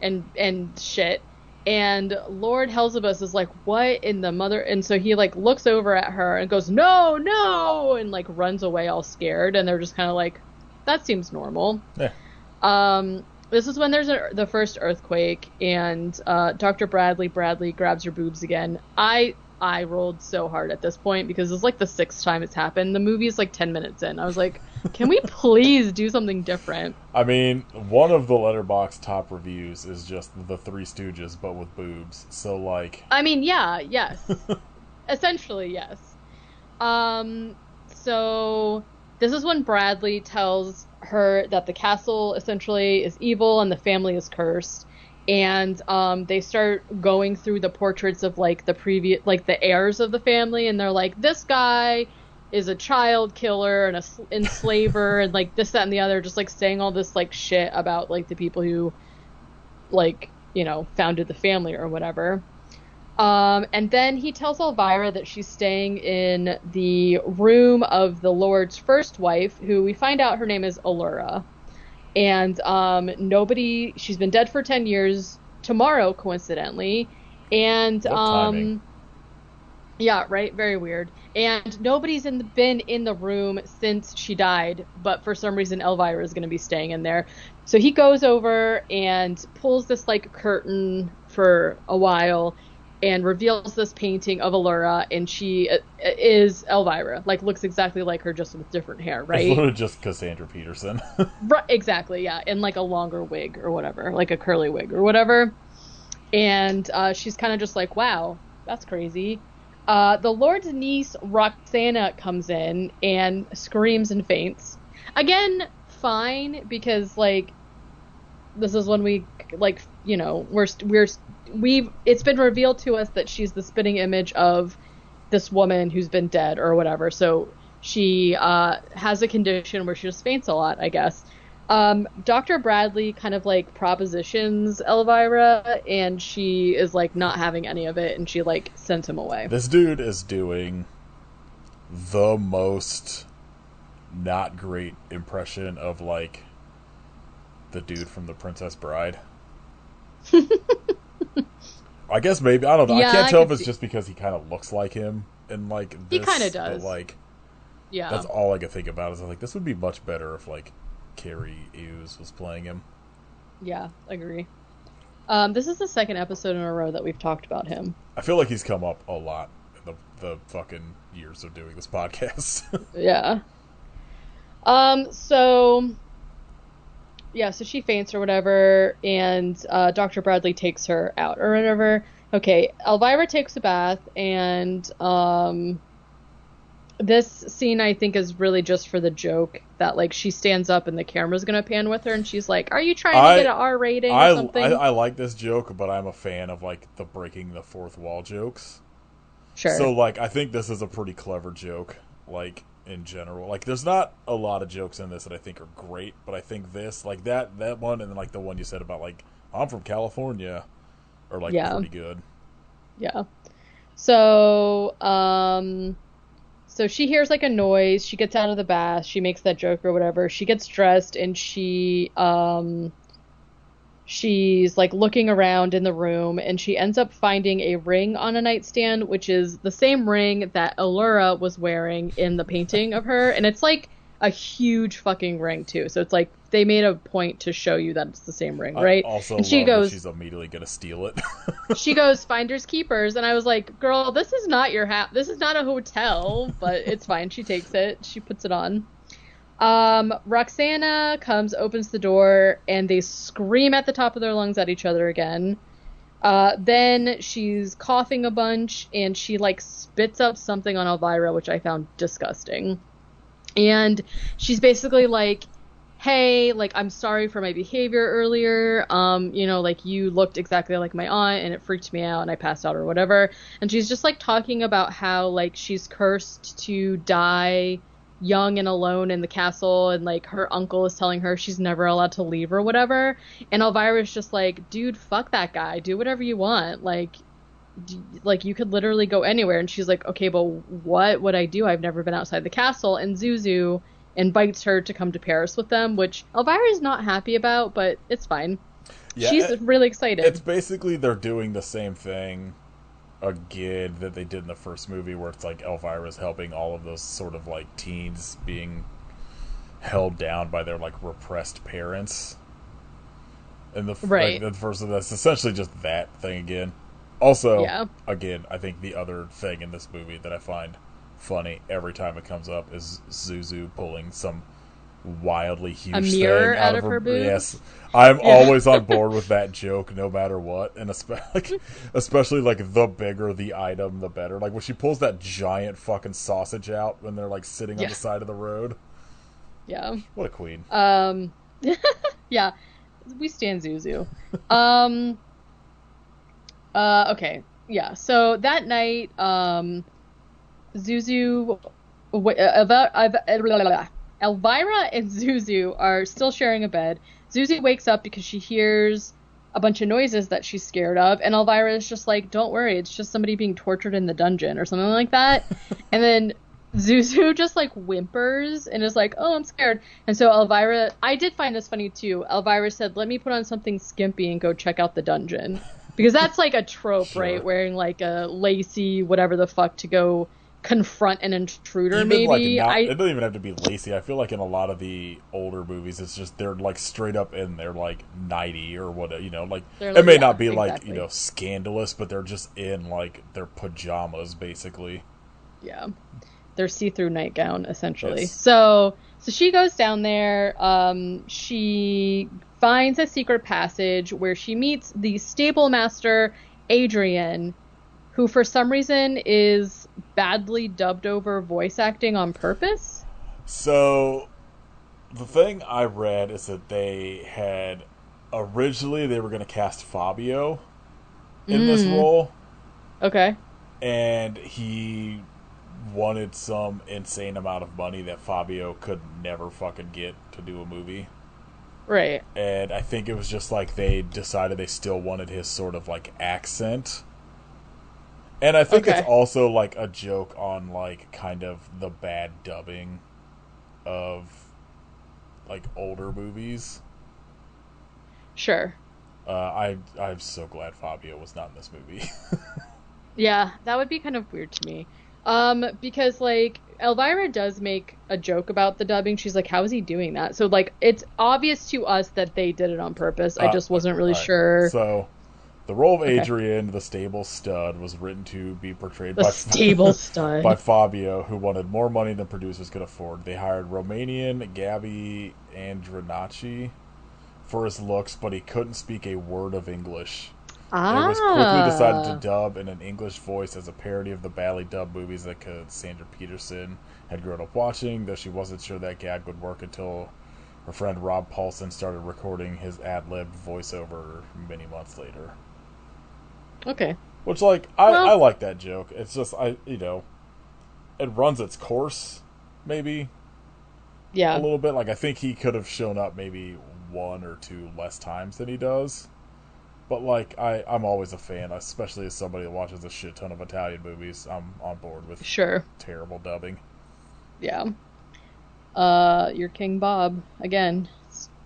and shit. And Lord Helzibus is like, "What in the mother?" And so he like looks over at her and goes, "No, no!" and like runs away all scared. And they're just kind of like, "That seems normal." Yeah. This is when there's the first earthquake, and Dr. Bradley grabs her boobs again. I rolled so hard at this point because it's like the sixth time it's happened. The movie's like 10 minutes in. I was like, can we please do something different? I mean, one of the Letterboxd top reviews is just the Three Stooges, but with boobs. So, like... I mean, yeah, yes. Essentially, yes. So this is when Bradley tells her that the castle essentially is evil and the family is cursed. And they start going through the portraits of like the heirs of the family, and they're like, this guy is a child killer and a enslaver and like this, that, and the other, just like saying all this like shit about like the people who like, founded the family or whatever. And then he tells Elvira that she's staying in the room of the Lord's first wife, who we find out her name is Elvira. And she's been dead for 10 years tomorrow, coincidentally. And what timing? Yeah, right, very weird. And nobody's been in the room since she died, but for some reason Elvira is going to be staying in there. So he goes over and pulls this like curtain for a while and reveals this painting of Elvira, and she is Elvira, like looks exactly like her, just with different hair, right? It's literally just Cassandra Peterson. Right, exactly, yeah, in like a longer wig or whatever, like a curly wig or whatever. And she's kind of just like, wow, that's crazy. The Lord's niece, Roxana, comes in and screams and faints. Again, fine, because like this is when we like, it's been revealed to us that she's the spitting image of this woman who's been dead or whatever. So she has a condition where she just faints a lot, I guess. Dr. Bradley kind of like propositions Elvira, and she is like not having any of it, and she like sends him away. This dude is doing the most not great impression of like the dude from The Princess Bride. I guess maybe, I don't know. Yeah, I can't tell if it's just because he kind of looks like him and like this, he kind of does. But like, yeah, that's all I could think about is like this would be much better if like Carrie Hughes was playing him. Yeah, agree. This is the second episode in a row that we've talked about him. I feel like he's come up a lot in the fucking years of doing this podcast. Yeah. So she faints or whatever, and Dr. Bradley takes her out or whatever. Okay, Elvira takes a bath, and this scene I think is really just for the joke that like she stands up and the camera's gonna pan with her, and she's like, "Are you trying to get an R rating or something?" I like this joke, but I'm a fan of like the breaking the fourth wall jokes. Sure. So like I think this is a pretty clever joke, like in general. Like, there's not a lot of jokes in this that I think are great, but I think this, like that one, and then like the one you said about like I'm from California, are like Yeah. pretty good. Yeah. So, so she hears like a noise. She gets out of the bath. She makes that joke or whatever. She gets dressed and she's like looking around in the room and she ends up finding a ring on a nightstand, which is the same ring that Elvira was wearing in the painting of her. And it's like a huge fucking ring too. So it's like they made a point to show you that it's the same ring, right? I also and she love goes, that she's immediately gonna steal it. she goes, finders keepers. And I was like, girl, this is not your this is not a hotel, but it's fine. She takes it. She puts it on. Roxana comes, opens the door, and they scream at the top of their lungs at each other again. Then she's coughing a bunch, and she, like, spits up something on Elvira, which I found disgusting. And she's basically like, hey, like, I'm sorry for my behavior earlier. You know, like, you looked exactly like my aunt, and it freaked me out, and I passed out or whatever. And she's just, like, talking about how, like, she's cursed to die young and alone in the castle, and like her uncle is telling her she's never allowed to leave or whatever, and Elvira's just like, dude, fuck that guy, do whatever you want, like you could literally go anywhere. And she's like, okay, but what would I do? I've never been outside the castle. And Zuzu invites her to come to Paris with them, which Elvira's not happy about, but it's fine. Yeah, she's really excited. It's basically they're doing the same thing again that they did in the first movie, where it's like Elvira's helping all of those sort of like teens being held down by their like repressed parents. And the first of that's essentially just that thing again. Also, again, I think the other thing in this movie that I find funny every time it comes up is Zuzu pulling some wildly huge mirror thing out of her boobs. Yes, I'm always on board with that joke, no matter what, and especially like the bigger the item, the better. Like when she pulls that giant fucking sausage out when they're like sitting on the side of the road. Yeah, what a queen. Yeah, we stand Zuzu. Okay, yeah. So that night, Zuzu, Elvira and Zuzu are still sharing a bed. Zuzu wakes up because she hears a bunch of noises that she's scared of, and Elvira is just like, don't worry, it's just somebody being tortured in the dungeon or something like that. And then Zuzu just like whimpers and is like, oh, I'm scared. And so Elvira, I did find this funny too. Elvira said, let me put on something skimpy and go check out the dungeon. Because that's like a trope, sure, right? Wearing like a lacy whatever the fuck to go confront an intruder. Even maybe like it doesn't even have to be lacy. I feel like in a lot of the older movies it's just they're like straight up in their like nighty or whatever, you know, like it may not be exactly like, you know, scandalous, but they're just in like their pajamas basically. Yeah, their see-through nightgown essentially. Yes. So she goes down there. She finds a secret passage where she meets the stable master Adrian, who for some reason is badly dubbed over voice acting on purpose. So the thing I read is that they had originally they were going to cast Fabio in this role. Okay. And he wanted some insane amount of money that Fabio could never fucking get to do a movie. Right. And I think it was just like they decided they still wanted his sort of like accent. And I think it's also like a joke on like kind of the bad dubbing of like older movies. Sure. I'm so glad Fabio was not in this movie. Yeah, that would be kind of weird to me. Because like Elvira does make a joke about the dubbing. She's like, how is he doing that? So like it's obvious to us that they did it on purpose. I just wasn't really sure. So the role of Adrian, the stable stud, was written to be portrayed by Fabio, who wanted more money than producers could afford. They hired Romanian Gabby Andronacci for his looks, but he couldn't speak a word of English. It was quickly decided to dub in an English voice as a parody of the badly dubbed movies that Cassandra Peterson had grown up watching, though she wasn't sure that gag would work until her friend Rob Paulson started recording his ad-libbed voiceover many months later. Okay. Which, like, I like that joke. It's just, it runs its course, maybe a Yeah, little bit. Like I think he could have shown up maybe one or two less times than he does. But like I'm always a fan, especially as somebody that watches a shit ton of Italian movies. I'm on board with sure. terrible dubbing. Yeah. Your King Bob again,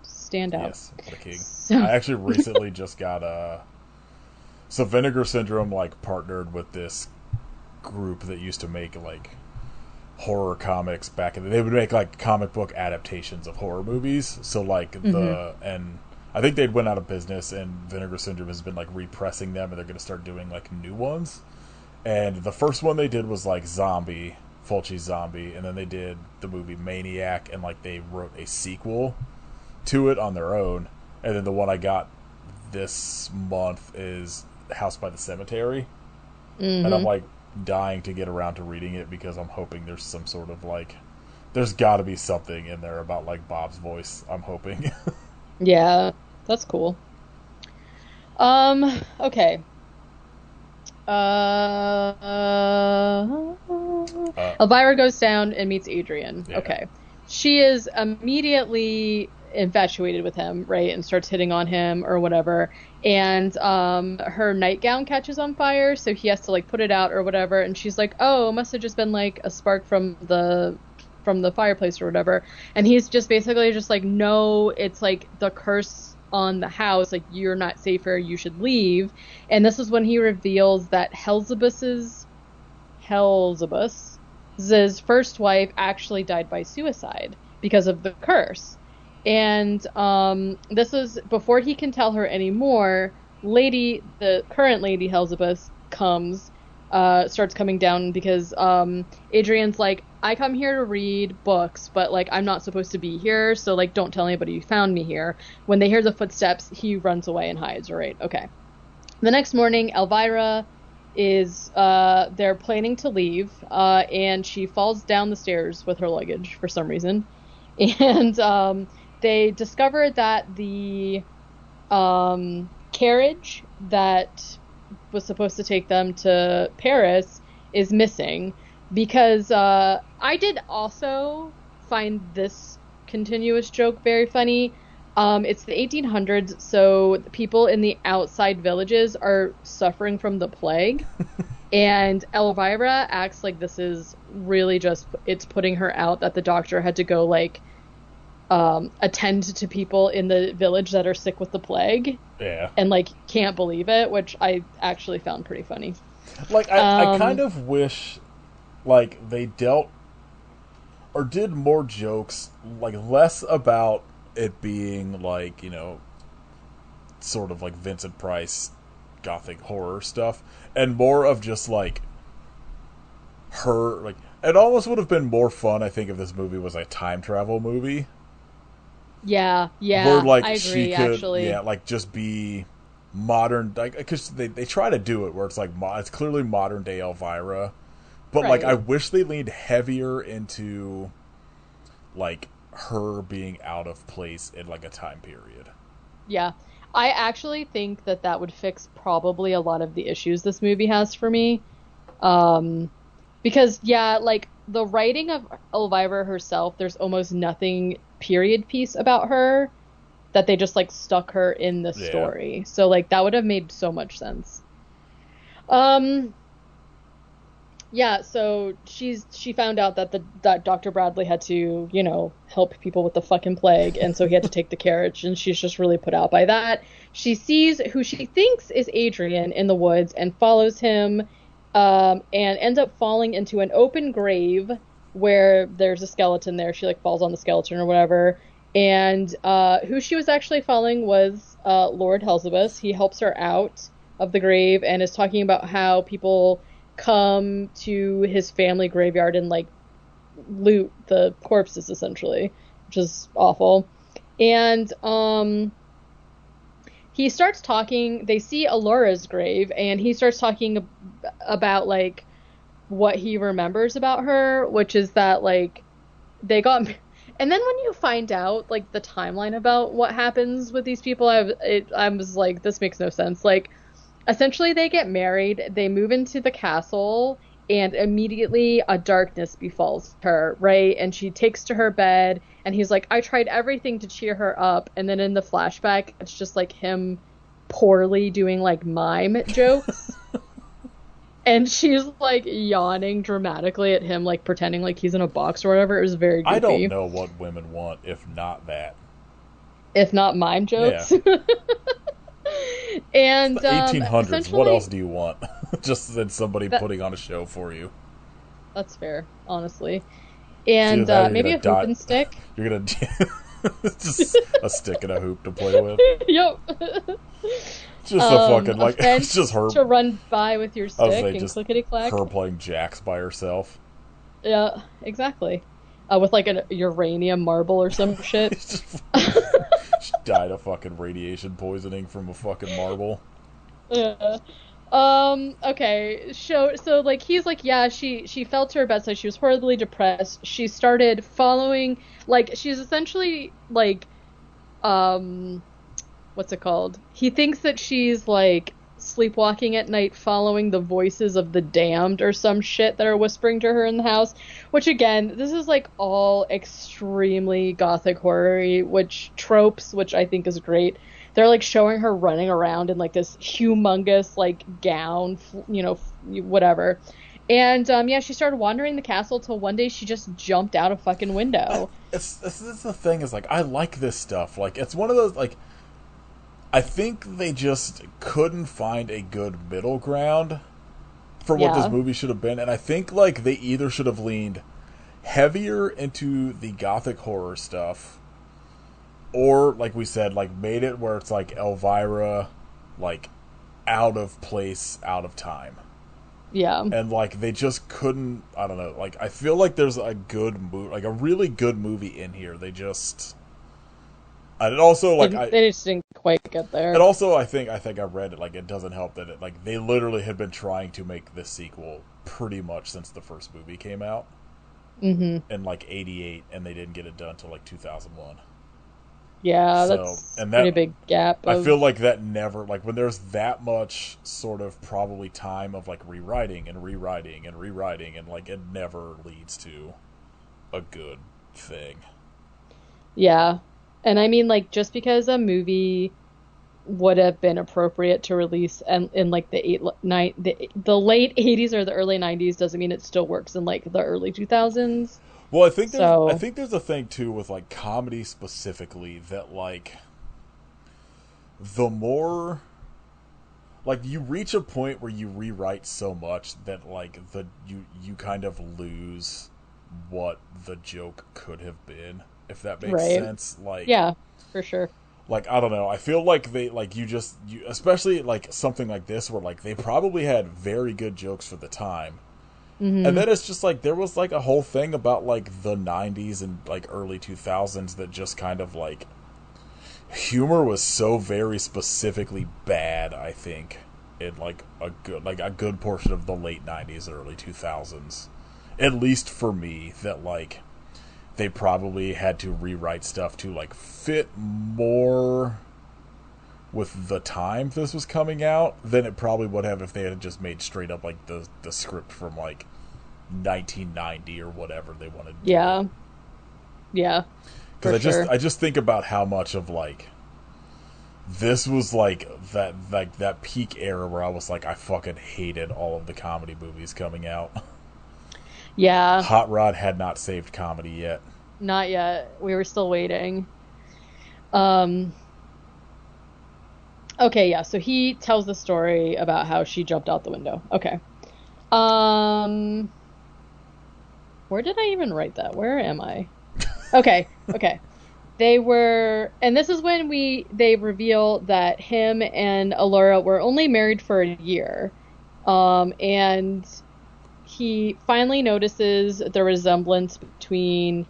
stand out. Yes, the king. So, I actually recently just got so Vinegar Syndrome like partnered with this group that used to make like horror comics back in the, they would make like comic book adaptations of horror movies. So like the and I think they'd went out of business, and Vinegar Syndrome has been like repressing them, and they're going to start doing like new ones. And the first one they did was like Zombie, Fulci's Zombie, and then they did the movie Maniac, and like they wrote a sequel to it on their own. And then the one I got this month is House by the Cemetery, and I'm like dying to get around to reading it because I'm hoping there's some sort of like there's got to be something in there about like Bob's voice. I'm hoping. yeah, that's cool. Okay. Elvira goes down and meets Adrian. Yeah. Okay. She is immediately infatuated with him, right, and starts hitting on him or whatever. And her nightgown catches on fire, so he has to like put it out or whatever. And she's like, "Oh, it must have just been like a spark from the fireplace or whatever." And he's just basically just like, "No, it's like the curse on the house. Like, you're not safe here. You should leave." And this is when he reveals that Hellzebus's first wife actually died by suicide because of the curse. And this is before he can tell her anymore. The current Lady Hellzebus starts coming down because Adrian's like, "I come here to read books, but like I'm not supposed to be here, so like don't tell anybody you found me here." When they hear the footsteps, he runs away and hides. Right? Okay. The next morning, Elvira is they're planning to leave, and she falls down the stairs with her luggage for some reason, and they discover that the carriage that was supposed to take them to Paris is missing, because I did also find this continuous joke very funny. It's the 1800s, so people in the outside villages are suffering from the plague, and Elvira acts like this is really just, it's putting her out that the doctor had to go like attend to people in the village that are sick with the plague. Yeah. And like can't believe it, which I actually found pretty funny. Like I kind of wish like they dealt or did more jokes, like less about it being like, you know, sort of like Vincent Price gothic horror stuff, and more of just like her, like it almost would have been more fun, I think, if this movie was a time travel movie. Yeah, Where like I agree, she could, actually. yeah, like just be modern, like because they try to do it where it's like it's clearly modern day Elvira, but like I wish they leaned heavier into like her being out of place in like a time period. Yeah. I actually think that would fix probably a lot of the issues this movie has for me. Because, yeah, like, the writing of Elvira herself, there's almost nothing period piece about her, that they just, like, stuck her in the story. So, like, that would have made so much sense. Yeah, so she found out that Dr. Bradley had to, you know, help people with the fucking plague, and so he had to take the carriage, and she's just really put out by that. She sees who she thinks is Adrian in the woods and follows him, and ends up falling into an open grave where there's a skeleton there. She like falls on the skeleton or whatever, and who she was actually following was Lord Hellzebus. He helps her out of the grave and is talking about how people come to his family graveyard and like loot the corpses essentially, which is awful. And he starts talking, they see Alora's grave, and he starts talking about like what he remembers about her, which is that like they got, and then when you find out like the timeline about what happens with these people, I was like, this makes no sense. Like, essentially, they get married, they move into the castle, and immediately a darkness befalls her, right? And she takes to her bed, and he's like, I tried everything to cheer her up. And then in the flashback, it's just like him poorly doing like mime jokes. And she's like yawning dramatically at him, like pretending like he's in a box or whatever. It was very goofy. I don't know what women want if not that. If not mime jokes. Yeah. And it's the 1800s. What else do you want? Just than somebody putting on a show for you. That's fair, honestly. And maybe a hoop and stick. You're gonna just a stick and a hoop to play with. Yep. Just a fucking like it's just her to run by with your stick and clickety clack. Her playing jacks by herself. Yeah, exactly. With like a uranium marble or some shit. She died of fucking radiation poisoning from a fucking marble. Yeah. Okay. So like he's like, yeah, she fell to her bedside. She was horribly depressed. She started following, like, she's essentially like, what's it called? He thinks that she's like sleepwalking at night, following the voices of the damned or some shit that are whispering to her in the house. Which again, this is like all extremely gothic horror-y, which I think is great. They're like showing her running around in like this humongous like gown, whatever. And yeah, she started wandering the castle till one day she just jumped out a fucking window. It's the thing is like I like this stuff. Like it's one of those like. I think they just couldn't find a good middle ground for what this movie should have been. And I think, like, they either should have leaned heavier into the gothic horror stuff or, like we said, like, made it where it's, like, Elvira, like, out of place, out of time. Yeah. And, like, they just couldn't, I don't know, like, I feel like there's a good movie, like, a really good movie in here. They just... And also, like, they just didn't quite get there. And also, I think I read it. Like, it doesn't help that they literally had been trying to make this sequel pretty much since the first movie came out in like '88, and they didn't get it done until like 2001. Yeah, that's a pretty big gap. I feel like that never, like, when there's that much sort of probably time of like rewriting, and like it never leads to a good thing. Yeah. And I mean, like, just because a movie would have been appropriate to release in like the late 80s or the early 90s doesn't mean it still works in like the early 2000s. Well, I think there's a thing too with like comedy specifically that like the more like you reach a point where you rewrite so much that like you kind of lose what the joke could have been. If that makes sense, like yeah, for sure. Like I don't know, I feel like they like you especially like something like this where like they probably had very good jokes for the time, and then it's just like there was like a whole thing about like the '90s and like early 2000s that just kind of like humor was so very specifically bad. I think in like a good portion of the late '90s, early 2000s, at least for me, that like. They probably had to rewrite stuff to like fit more with the time this was coming out than it probably would have if they had just made straight up like the script from like 1990 or whatever they wanted to do. Yeah. Because I just think about how much of like this was like that peak era where I was like I fucking hated all of the comedy movies coming out. Yeah. Hot Rod had not saved comedy yet. Not yet. We were still waiting. Okay, yeah, so he tells the story about how she jumped out the window. Okay. Where did I even write that? Where am I? Okay. They were, and this is when they reveal that him and Elvira were only married for a year. And he finally notices the resemblance between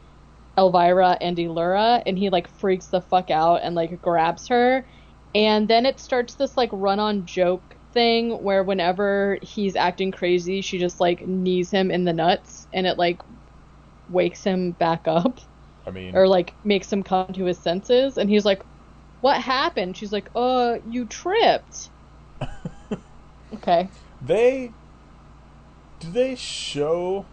Elvira and Elvira, and he like freaks the fuck out and like grabs her, and then it starts this like run-on joke thing where whenever he's acting crazy, she just like knees him in the nuts, and it like wakes him back up. I mean, or like makes him come to his senses, and he's like, "What happened?" She's like, "You tripped." Okay. do they show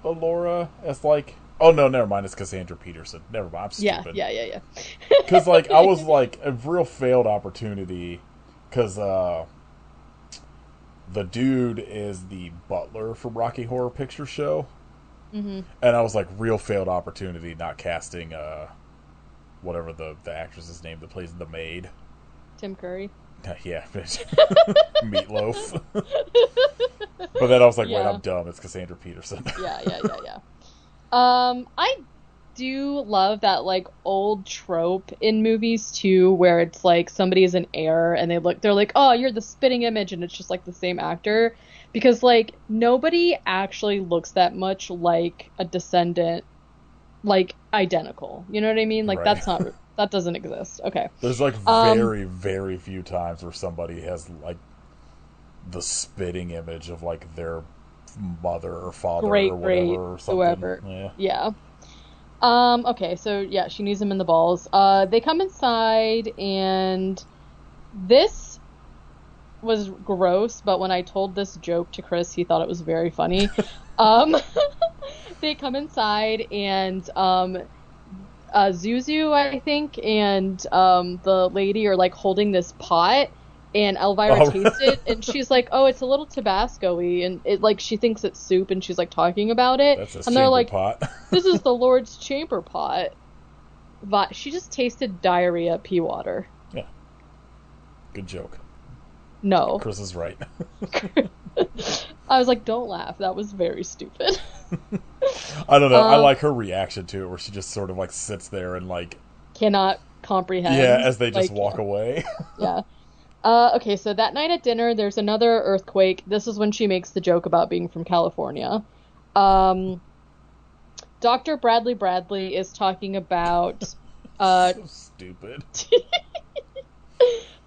Elvira as like? Oh no, never mind. It's Cassandra Peterson. Never mind. I'm stupid. Yeah. Because like I was like a real failed opportunity. Because the dude is the butler from Rocky Horror Picture Show, and I was like real failed opportunity not casting whatever the actress's name that plays the maid. Tim Curry. Yeah, Meatloaf. But then I was like, wait, I'm dumb. It's Cassandra Peterson. Yeah. I do love that like old trope in movies too, where it's like somebody is an heir and they're like, oh, you're the spitting image, and it's just like the same actor, because like nobody actually looks that much like a descendant, like identical. You know what I mean? Like Right. that doesn't exist. Okay. There's like very, very few times where somebody has like the spitting image of like their mother or father or whatever or something. Whoever. Yeah. Okay, so yeah, she knees him in the balls. They come inside, and this was gross, but when I told this joke to Chris, he thought it was very funny. They come inside, and Zuzu, I think, and the lady are like holding this pot, and Elvira tastes it, and she's like, "Oh, it's a little Tabasco-y," and it like she thinks it's soup, and she's like talking about it. That's and they're like, pot. "This is the Lord's chamber pot." But she just tasted diarrhea pea water. Yeah, good joke. No, Chris is right. I was like, "Don't laugh. That was very stupid." I don't know. I like her reaction to it, where she just sort of like sits there and like cannot comprehend. Yeah, as they just walk away. Yeah. Okay, so that night at dinner, there's another earthquake. This is when she makes the joke about being from California. Dr. Bradley is talking about... so stupid.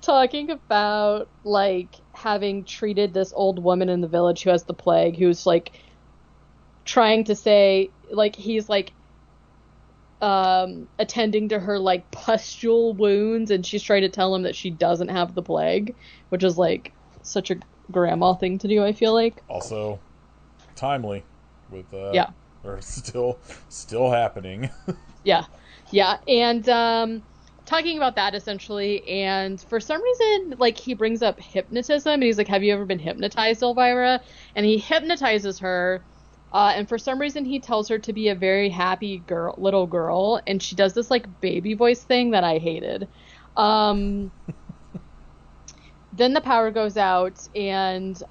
Talking about, like, having treated this old woman in the village who has the plague, who's, like, trying to say, like, he's, like, attending to her like pustule wounds, and she's trying to tell him that she doesn't have the plague, which is like such a grandma thing to do, I feel like. Also timely with or still happening. yeah, and talking about that essentially, and for some reason like he brings up hypnotism, and he's like, have you ever been hypnotized, Elvira? And he hypnotizes her. And for some reason, he tells her to be a very happy little girl, and she does this like baby voice thing that I hated. Then the power goes out, and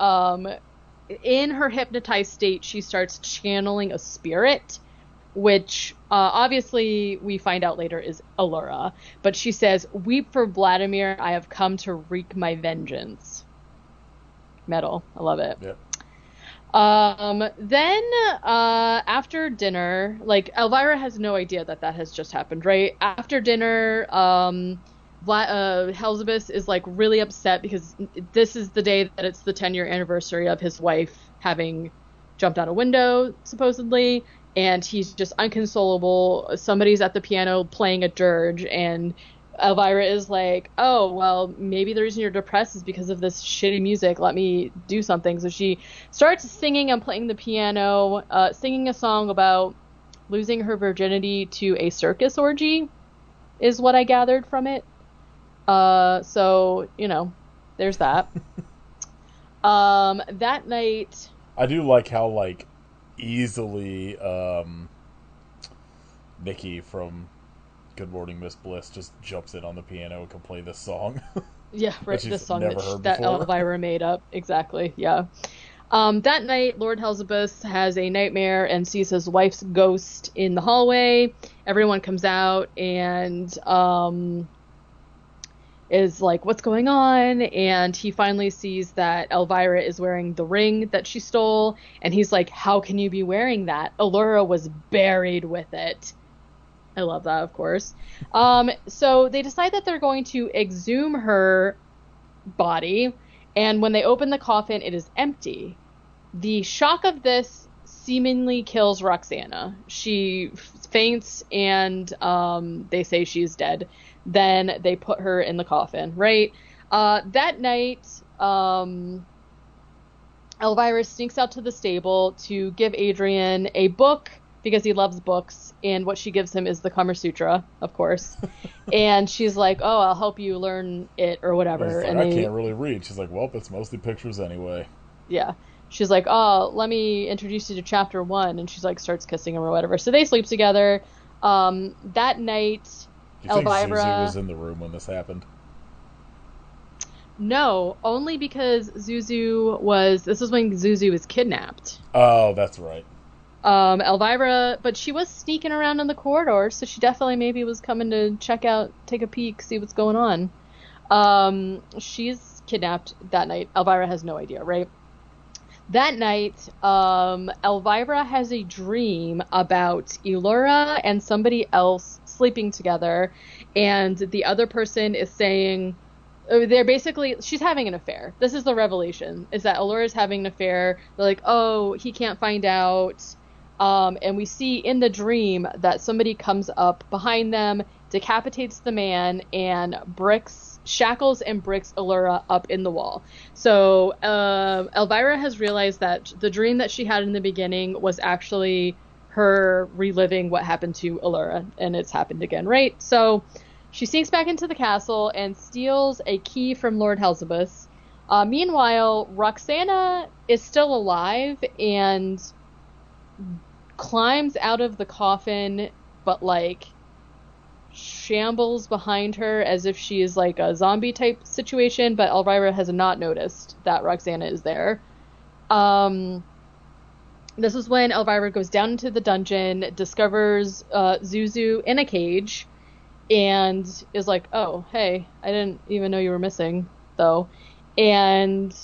in her hypnotized state, she starts channeling a spirit, which obviously we find out later is Elvira. But she says, "Weep for Vladimir, I have come to wreak my vengeance." Metal. I love it. Yep. Then, after dinner, like, Elvira has no idea that has just happened, right? After dinner, Helzibus is, like, really upset because this is the day that it's the 10-year anniversary of his wife having jumped out a window, supposedly, and he's just inconsolable. Somebody's at the piano playing a dirge, and Elvira is like, oh, well, maybe the reason you're depressed is because of this shitty music. Let me do something. So she starts singing and playing the piano, singing a song about losing her virginity to a circus orgy, is what I gathered from it. So, you know, there's that. That night... I do like how, like, easily Nikki from Good Morning Miss Bliss just jumps in on the piano and can play this song. Yeah, right. This song that Elvira made up. Exactly. Yeah. That night, Lord Helzibus has a nightmare and sees his wife's ghost in the hallway. Everyone comes out and is like, what's going on? And he finally sees that Elvira is wearing the ring that she stole. And he's like, how can you be wearing that? Elvira was buried with it. I love that, of course. So they decide that they're going to exhume her body, and when they open the coffin, it is empty. The shock of this seemingly kills Roxana. She faints, and they say she's dead. Then they put her in the coffin, right? That night, Elvira sneaks out to the stable to give Adrian a book because he loves books, and what she gives him is the Kama Sutra, of course. And she's like, "Oh, I'll help you learn it or whatever." Like, and I can't really read. She's like, "Well, it's mostly pictures anyway." Yeah. She's like, "Oh, let me introduce you to chapter 1," and she's like starts kissing him or whatever. So they sleep together. That night, Do you think Elvira Zuzu was in the room when this happened? No, only because this is when Zuzu was kidnapped. Oh, that's right. Elvira, but she was sneaking around in the corridor, so she definitely maybe was coming to check out, take a peek, see what's going on. She's kidnapped that night. Elvira has no idea, right? That night, Elvira has a dream about Elura and somebody else sleeping together, and the other person is saying, she's having an affair. This is the revelation, is that Elura's having an affair. They're like, oh, he can't find out. And we see in the dream that somebody comes up behind them, decapitates the man, and shackles and bricks Elura up in the wall. So Elvira has realized that the dream that she had in the beginning was actually her reliving what happened to Elura, and it's happened again, right? So she sneaks back into the castle and steals a key from Lord Helzibus. Meanwhile, Roxana is still alive and climbs out of the coffin, but like shambles behind her as if she is like a zombie type situation, but Elvira has not noticed that Roxana is there. This is when Elvira goes down into the dungeon, discovers Zuzu in a cage, and is like, oh, hey, I didn't even know you were missing, though. And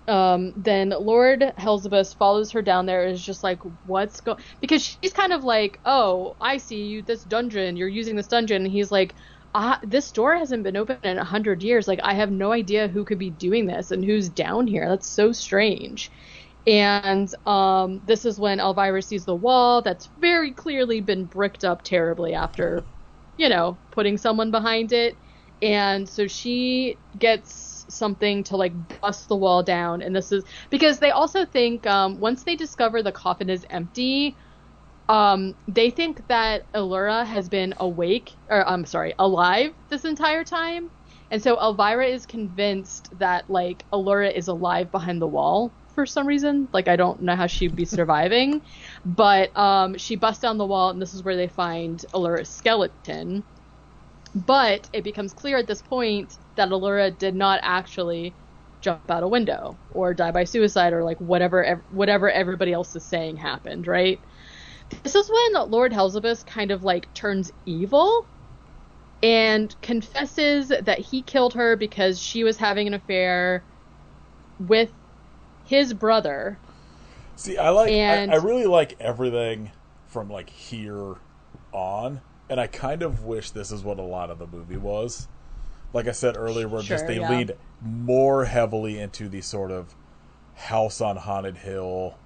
then Lord Helzibus follows her down there and is just like, because she's kind of like, oh, I see you, this dungeon, you're using this dungeon. And he's like, this door hasn't been open in 100 years. Like, I have no idea who could be doing this and who's down here. That's so strange. And this is when Elvira sees the wall that's very clearly been bricked up terribly after, putting someone behind it. And so she gets something to like bust the wall down. And this is because they also think once they discover the coffin is empty, they think that Elura has been alive this entire time. And so Elvira is convinced that like Elura is alive behind the wall for some reason. Like, I don't know how she'd be surviving, but she busts down the wall, and this is where they find Elura's skeleton. But it becomes clear at this point that Elura did not actually jump out a window or die by suicide or like whatever everybody else is saying happened, right? This is when Lord Helzibus kind of like turns evil and confesses that he killed her because she was having an affair with his brother. See, I really like everything from like here on, and I kind of wish this is what a lot of the movie was. Like I said earlier, where they lead more heavily into the sort of House on Haunted Hill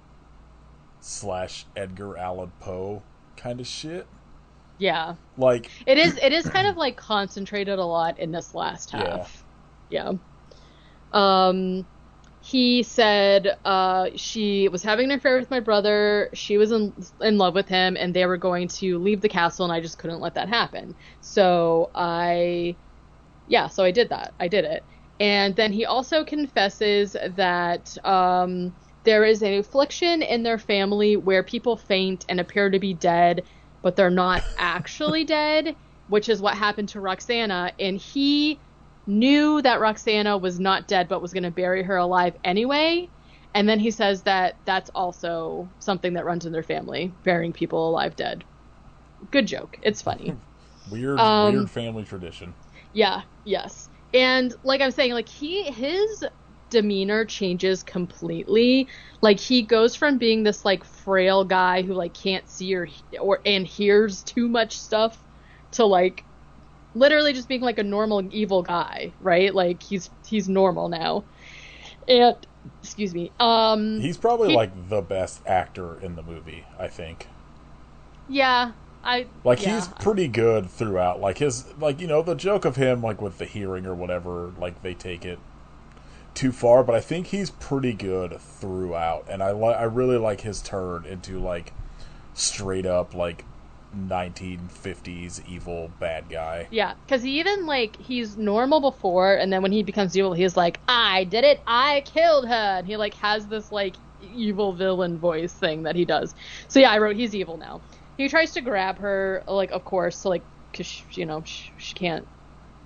/ Edgar Allan Poe kind of shit. Yeah. Like it is kind of like concentrated a lot in this last half. Yeah. He said she was having an affair with my brother, she was in love with him, and they were going to leave the castle, and I just couldn't let that happen. So I did that. I did it. And then he also confesses that there is an affliction in their family where people faint and appear to be dead, but they're not actually dead, which is what happened to Roxana, and he knew that Roxana was not dead but was going to bury her alive anyway. And then he says that that's also something that runs in their family, burying people alive dead. Good joke. It's funny. Weird family tradition. Yeah, yes. And like I'm saying, like his demeanor changes completely. Like he goes from being this like frail guy who like can't see and hears too much stuff to like literally just being like a normal evil guy, right? Like he's normal now. And excuse me. He's probably like the best actor in the movie, I think. Yeah. He's pretty good throughout. Like his the joke of him like with the hearing or whatever, like they take it too far, but I think he's pretty good throughout, and I really like his turn into like straight up like 1950s evil bad guy. Yeah, because he even, like, he's normal before, and then when he becomes evil, he's like, I did it, I killed her, and he, like, has this, like, evil villain voice thing that he does. So yeah, I wrote he's evil now. He tries to grab her, like, of course, so, like, because, she can't,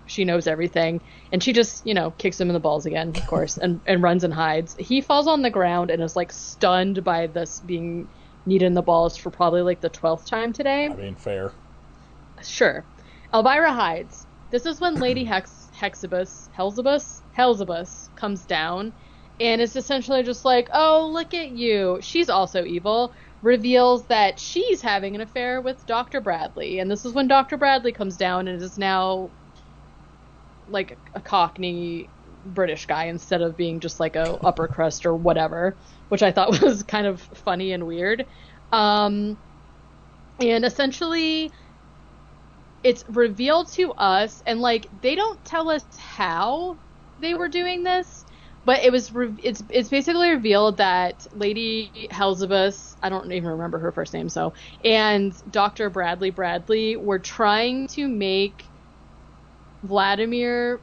she knows everything, and she just, kicks him in the balls again, of course, and runs and hides. He falls on the ground and is, like, stunned by this being kneed in the balls for probably like the 12th time today. I mean, fair. Sure. Elvira hides. This is when Lady Hexibus comes down and is essentially just like, oh, look at you. She's also evil. Reveals that she's having an affair with Dr. Bradley. And this is when Dr. Bradley comes down and is now like a Cockney British guy instead of being just like a upper crust or whatever, which I thought was kind of funny and weird. And essentially it's revealed to us, and like they don't tell us how they were doing this, but it's basically revealed that Lady Hexibus, I don't even remember her first name, and Dr. Bradley were trying to make Vladimir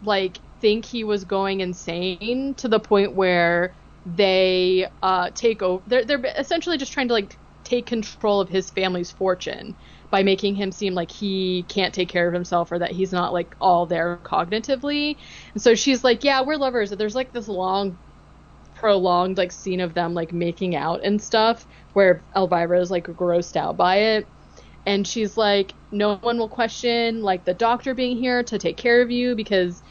like think he was going insane to the point where they take over. They're essentially just trying to like take control of his family's fortune by making him seem like he can't take care of himself or that he's not like all there cognitively. And so she's like, yeah, we're lovers. There's like this long prolonged like scene of them like making out and stuff where Elvira is like grossed out by it. And she's like, no one will question like the doctor being here to take care of you because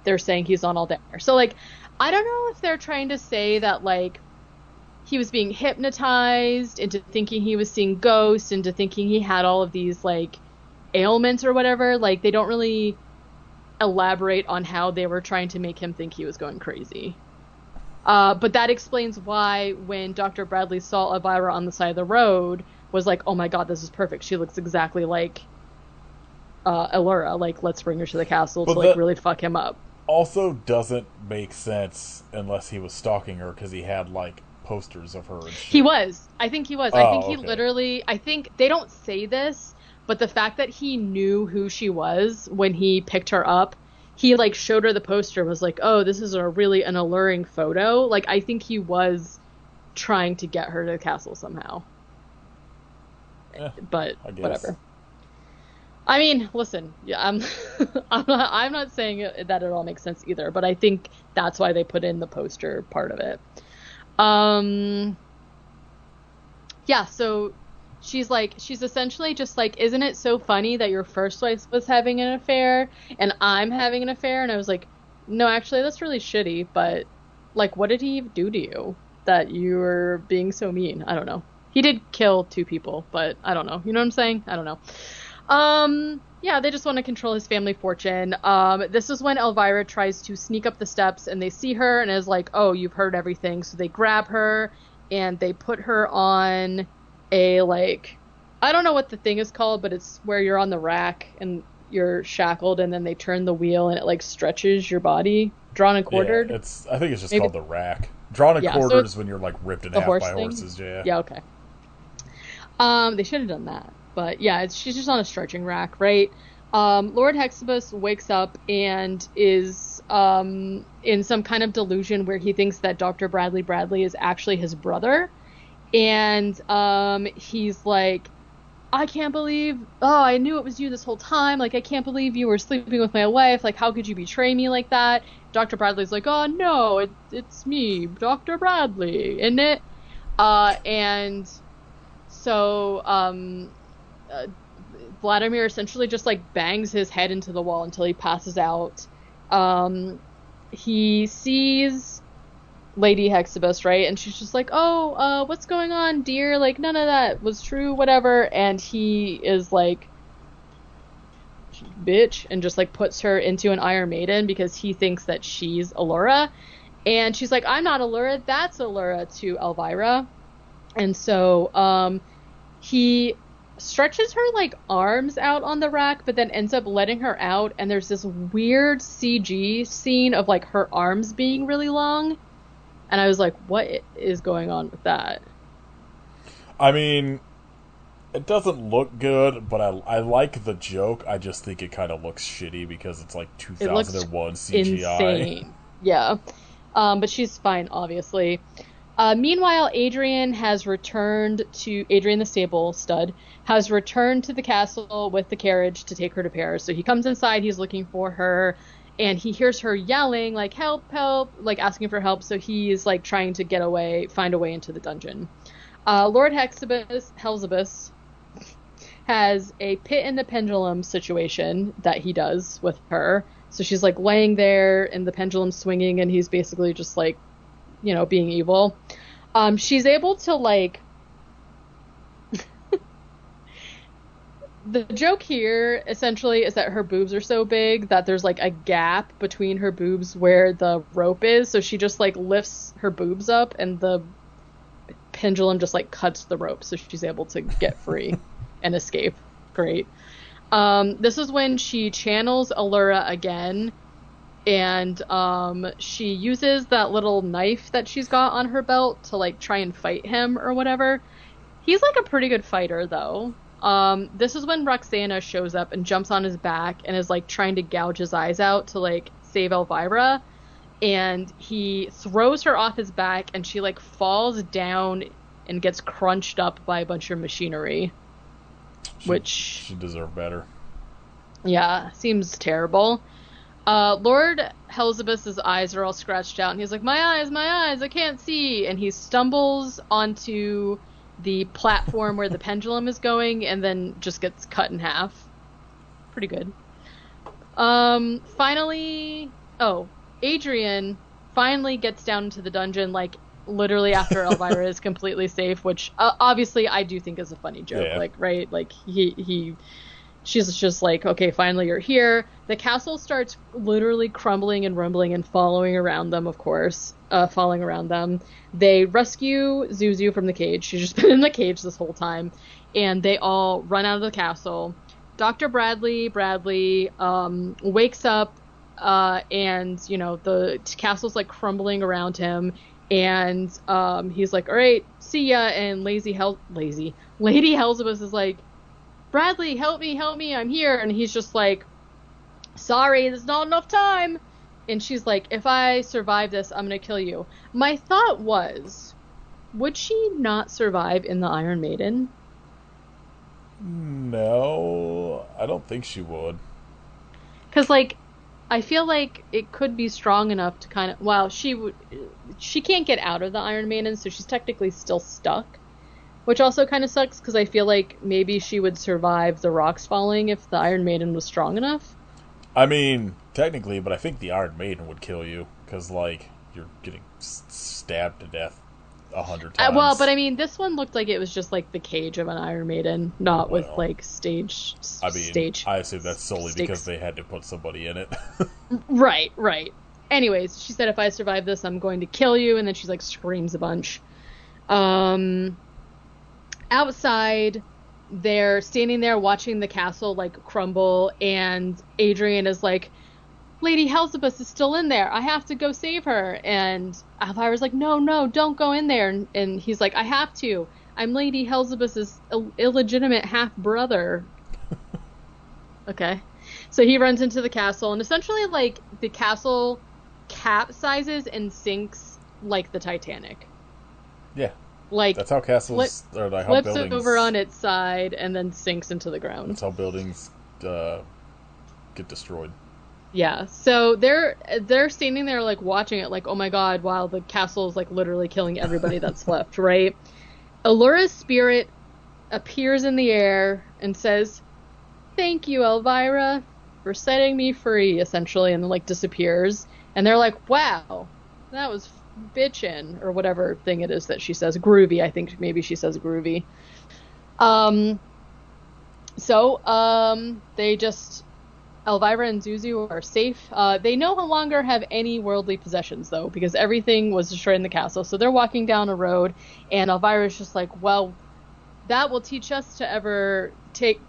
they're saying he's not all there. So, like, I don't know if they're trying to say that, like, he was being hypnotized into thinking he was seeing ghosts, into thinking he had all of these, like, ailments or whatever. Like, they don't really elaborate on how they were trying to make him think he was going crazy. But that explains why when Dr. Bradley saw Elvira on the side of the road, was like, oh my god, this is perfect. She looks exactly like Elvira, like, let's bring her to the castle to like really fuck him up. Also doesn't make sense unless he was stalking her because he had like posters of her and shit. He was. I think he was. Oh, I think he okay. literally, I think they don't say this, but the fact that he knew who she was when he picked her up, he like showed her the poster, was like, oh, this is an alluring photo. Like, I think he was trying to get her to the castle somehow. But whatever. I mean, listen, yeah, I'm not saying that it all makes sense either, but I think that's why they put in the poster part of it. Yeah, so she's essentially just like, isn't it so funny that your first wife was having an affair and I'm having an affair? And I was like, no, actually, that's really shitty, but like, what did he do to you that you were being so mean? I don't know. He did kill 2 people, but I don't know. You know what I'm saying? I don't know. Yeah, they just want to control his family fortune. This is when Elvira tries to sneak up the steps and they see her and is like, oh, you've heard everything. So they grab her and they put her on a, like, I don't know what the thing is called, but it's where you're on the rack and you're shackled and then they turn the wheel and it like stretches your body, drawn and quartered. Yeah, I think it's just called the rack. Drawn and quartered is when you're like ripped in half by thing? Horses. Yeah. Yeah. Okay. They should have done that. But yeah, she's just on a stretching rack, right? Lord Hexibus wakes up and is in some kind of delusion where he thinks that Dr. Bradley is actually his brother. And he's like, I can't believe, I knew it was you this whole time. Like, I can't believe you were sleeping with my wife. Like, how could you betray me like that? Dr. Bradley's like, oh, no, it's me, Dr. Bradley, isn't it? And so Vladimir essentially just like bangs his head into the wall until he passes out. He sees Lady Hexibus, right? And she's just like, oh, what's going on, dear? Like, none of that was true, whatever. And he is like, bitch, and just like puts her into an Iron Maiden because he thinks that she's Elvira. And she's like, I'm not Elvira, that's Elvira to Elvira. And so he stretches her like arms out on the rack, but then ends up letting her out, and there's this weird CG scene of like her arms being really long, and I was like, what is going on with that? I mean, it doesn't look good, but I like the joke. I just think it kind of looks shitty because it's like 2001 CGI. Insane. Yeah. But she's fine, obviously. Meanwhile, Adrian the stable stud, has returned to the castle with the carriage to take her to Paris. So he comes inside, he's looking for her, and he hears her yelling, like, help, help, like asking for help. So he's like trying to find a way into the dungeon. Lord Hellzibus has a pit in the pendulum situation that he does with her. So she's like laying there and the pendulum swinging, and he's basically just like, being evil. She's able to like, the joke here essentially is that her boobs are so big that there's like a gap between her boobs where the rope is. So she just like lifts her boobs up and the pendulum just like cuts the rope. So she's able to get free and escape. Great. This is when she channels Elvira again, and she uses that little knife that she's got on her belt to like try and fight him or whatever. He's like a pretty good fighter though. This is when Roxana shows up and jumps on his back and is like trying to gouge his eyes out to like save Elvira, and he throws her off his back and she like falls down and gets crunched up by a bunch of machinery. She deserved better. Yeah, seems terrible. Lord Hellzibus's eyes are all scratched out, and he's like, my eyes, I can't see. And he stumbles onto the platform where the pendulum is going, and then just gets cut in half. Pretty good. Adrian finally gets down into the dungeon, like, literally after Elvira is completely safe, which obviously I do think is a funny joke. Yeah. Like, right? Like, she's just like, okay, finally you're here. The castle starts literally crumbling and rumbling and falling around them, of course. Falling around them. They rescue Zuzu from the cage. She's just been in the cage this whole time. And they all run out of the castle. Dr. Bradley wakes up, and, the castle's like crumbling around him. And he's like, all right, see ya. And Lady Hellzibus is like, Bradley, help me, I'm here. And he's just like, sorry, there's not enough time. And she's like, if I survive this, I'm gonna kill you. My thought was, would she not survive in the Iron Maiden? No, I don't think she would. Because, like, I feel like it could be strong enough to kind of... she can't get out of the Iron Maiden, so she's technically still stuck. Which also kind of sucks, because I feel like maybe she would survive the rocks falling if the Iron Maiden was strong enough. I mean, technically, but I think the Iron Maiden would kill you, because, like, you're getting stabbed to death 100 times. Well, but I mean, this one looked like it was just, like, the cage of an Iron Maiden, not with, like, stage. I assume that's solely because they had to put somebody in it. Right. Anyways, she said, if I survive this, I'm going to kill you, and then she's, like, screams a bunch. Outside, they're standing there watching the castle, like, crumble, and Adrian is like, Lady Hellzibus is still in there. I have to go save her. And Elvira's like, no, don't go in there. And he's like, I have to. I'm Lady Hellzibus's illegitimate half-brother. Okay. So he runs into the castle, and essentially, like, the castle capsizes and sinks like the Titanic. Yeah. Like, that's how castles or like how flips buildings over on its side and then sinks into the ground. That's how buildings get destroyed. Yeah, so they're standing there like watching it, like, oh my god, wow, the castle is like literally killing everybody that's left, right? Elvira's spirit appears in the air and says, "Thank you, Elvira, for setting me free," essentially, and then like disappears. And they're like, "Wow, that was bitchin'," or whatever thing it is that she says. Groovy, I think maybe she says groovy. They just... Elvira and Zuzu are safe. They no longer have any worldly possessions, though, because everything was destroyed in the castle. So they're walking down a road, and Elvira's just like, well, that will teach us to ever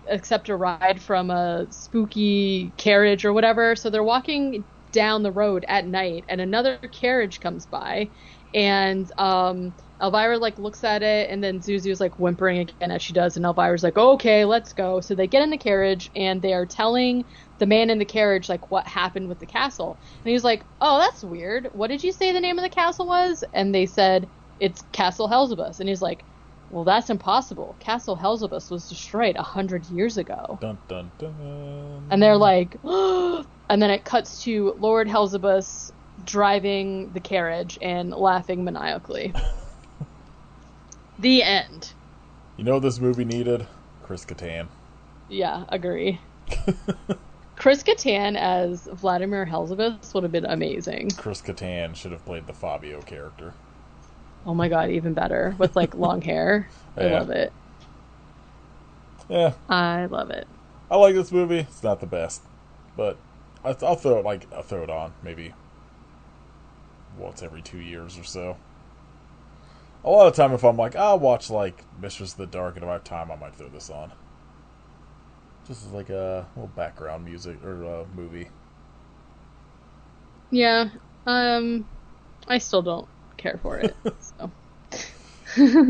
accept a ride from a spooky carriage or whatever. So they're walking down the road at night, and another carriage comes by, and Elvira like looks at it, and then Zuzu's like whimpering again as she does, and Elvira's like, okay, let's go. So they get in the carriage, and they are telling the man in the carriage like what happened with the castle, and he's like, oh, that's weird. What did you say the name of the castle was? And they said it's Castle Helzibus, and he's like, well, that's impossible. Castle Helzibus was destroyed 100 years ago. Dun, dun, dun. And they're like, oh! And then it cuts to Lord Helzibus driving the carriage and laughing maniacally. The end. You know what this movie needed? Chris Kattan. Yeah, agree. Chris Kattan as Vladimir Helzibus would have been amazing. Chris Kattan should have played the Fabio character. Oh my god, even better. With like long hair. I love it. Yeah. I love it. I like this movie. It's not the best. But I'll throw it on maybe once every 2 years or so. A lot of time if I'm like, I'll watch like Mistress of the Dark and if I have time I might throw this on. Just as like a little background music or movie. Yeah. I still don't care for it. So.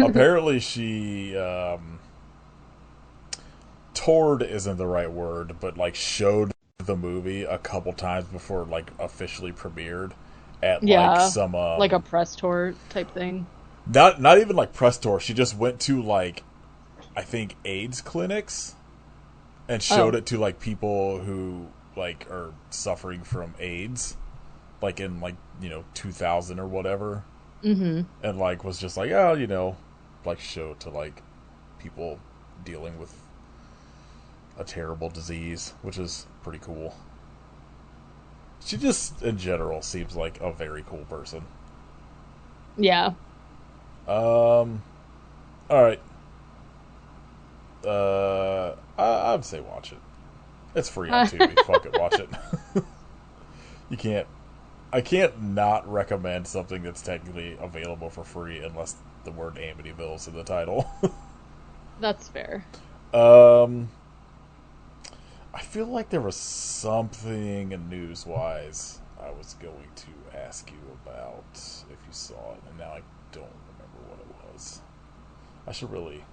Apparently she toured isn't the right word, but like showed the movie a couple times before like officially premiered at like some like a press tour type thing. Not even like press tour. She just went to like I think AIDS clinics and showed it to like people who like are suffering from AIDS, like in like 2000 or whatever. Mm-hmm. And like was just like, oh, like show to like people dealing with a terrible disease, which is pretty cool. She just in general seems like a very cool person. Yeah. All right. I'd say watch it. It's free on Tubi. Fuck it, watch it. I can't not recommend something that's technically available for free unless the word Amityville is in the title. That's fair. I feel like there was something news-wise I was going to ask you about if you saw it, and now I don't remember what it was. I should really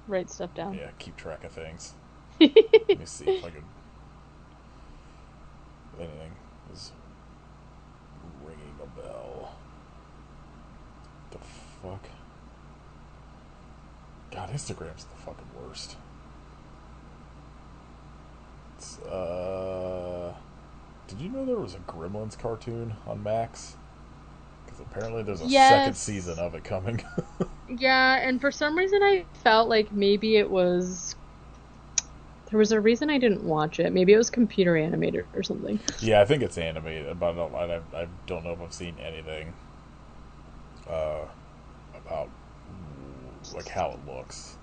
write stuff down. Yeah, keep track of things. Let me see if I can. Anything is ringing a bell. The fuck? God, Instagram's the fucking worst. It's, did you know there was a Gremlins cartoon on Max? Because apparently there's a second season of it coming. Yeah, and for some reason I felt like maybe it was... There was a reason I didn't watch it. Maybe it was computer animated or something. Yeah, I think it's animated, but I don't know if I've seen anything about like how it looks.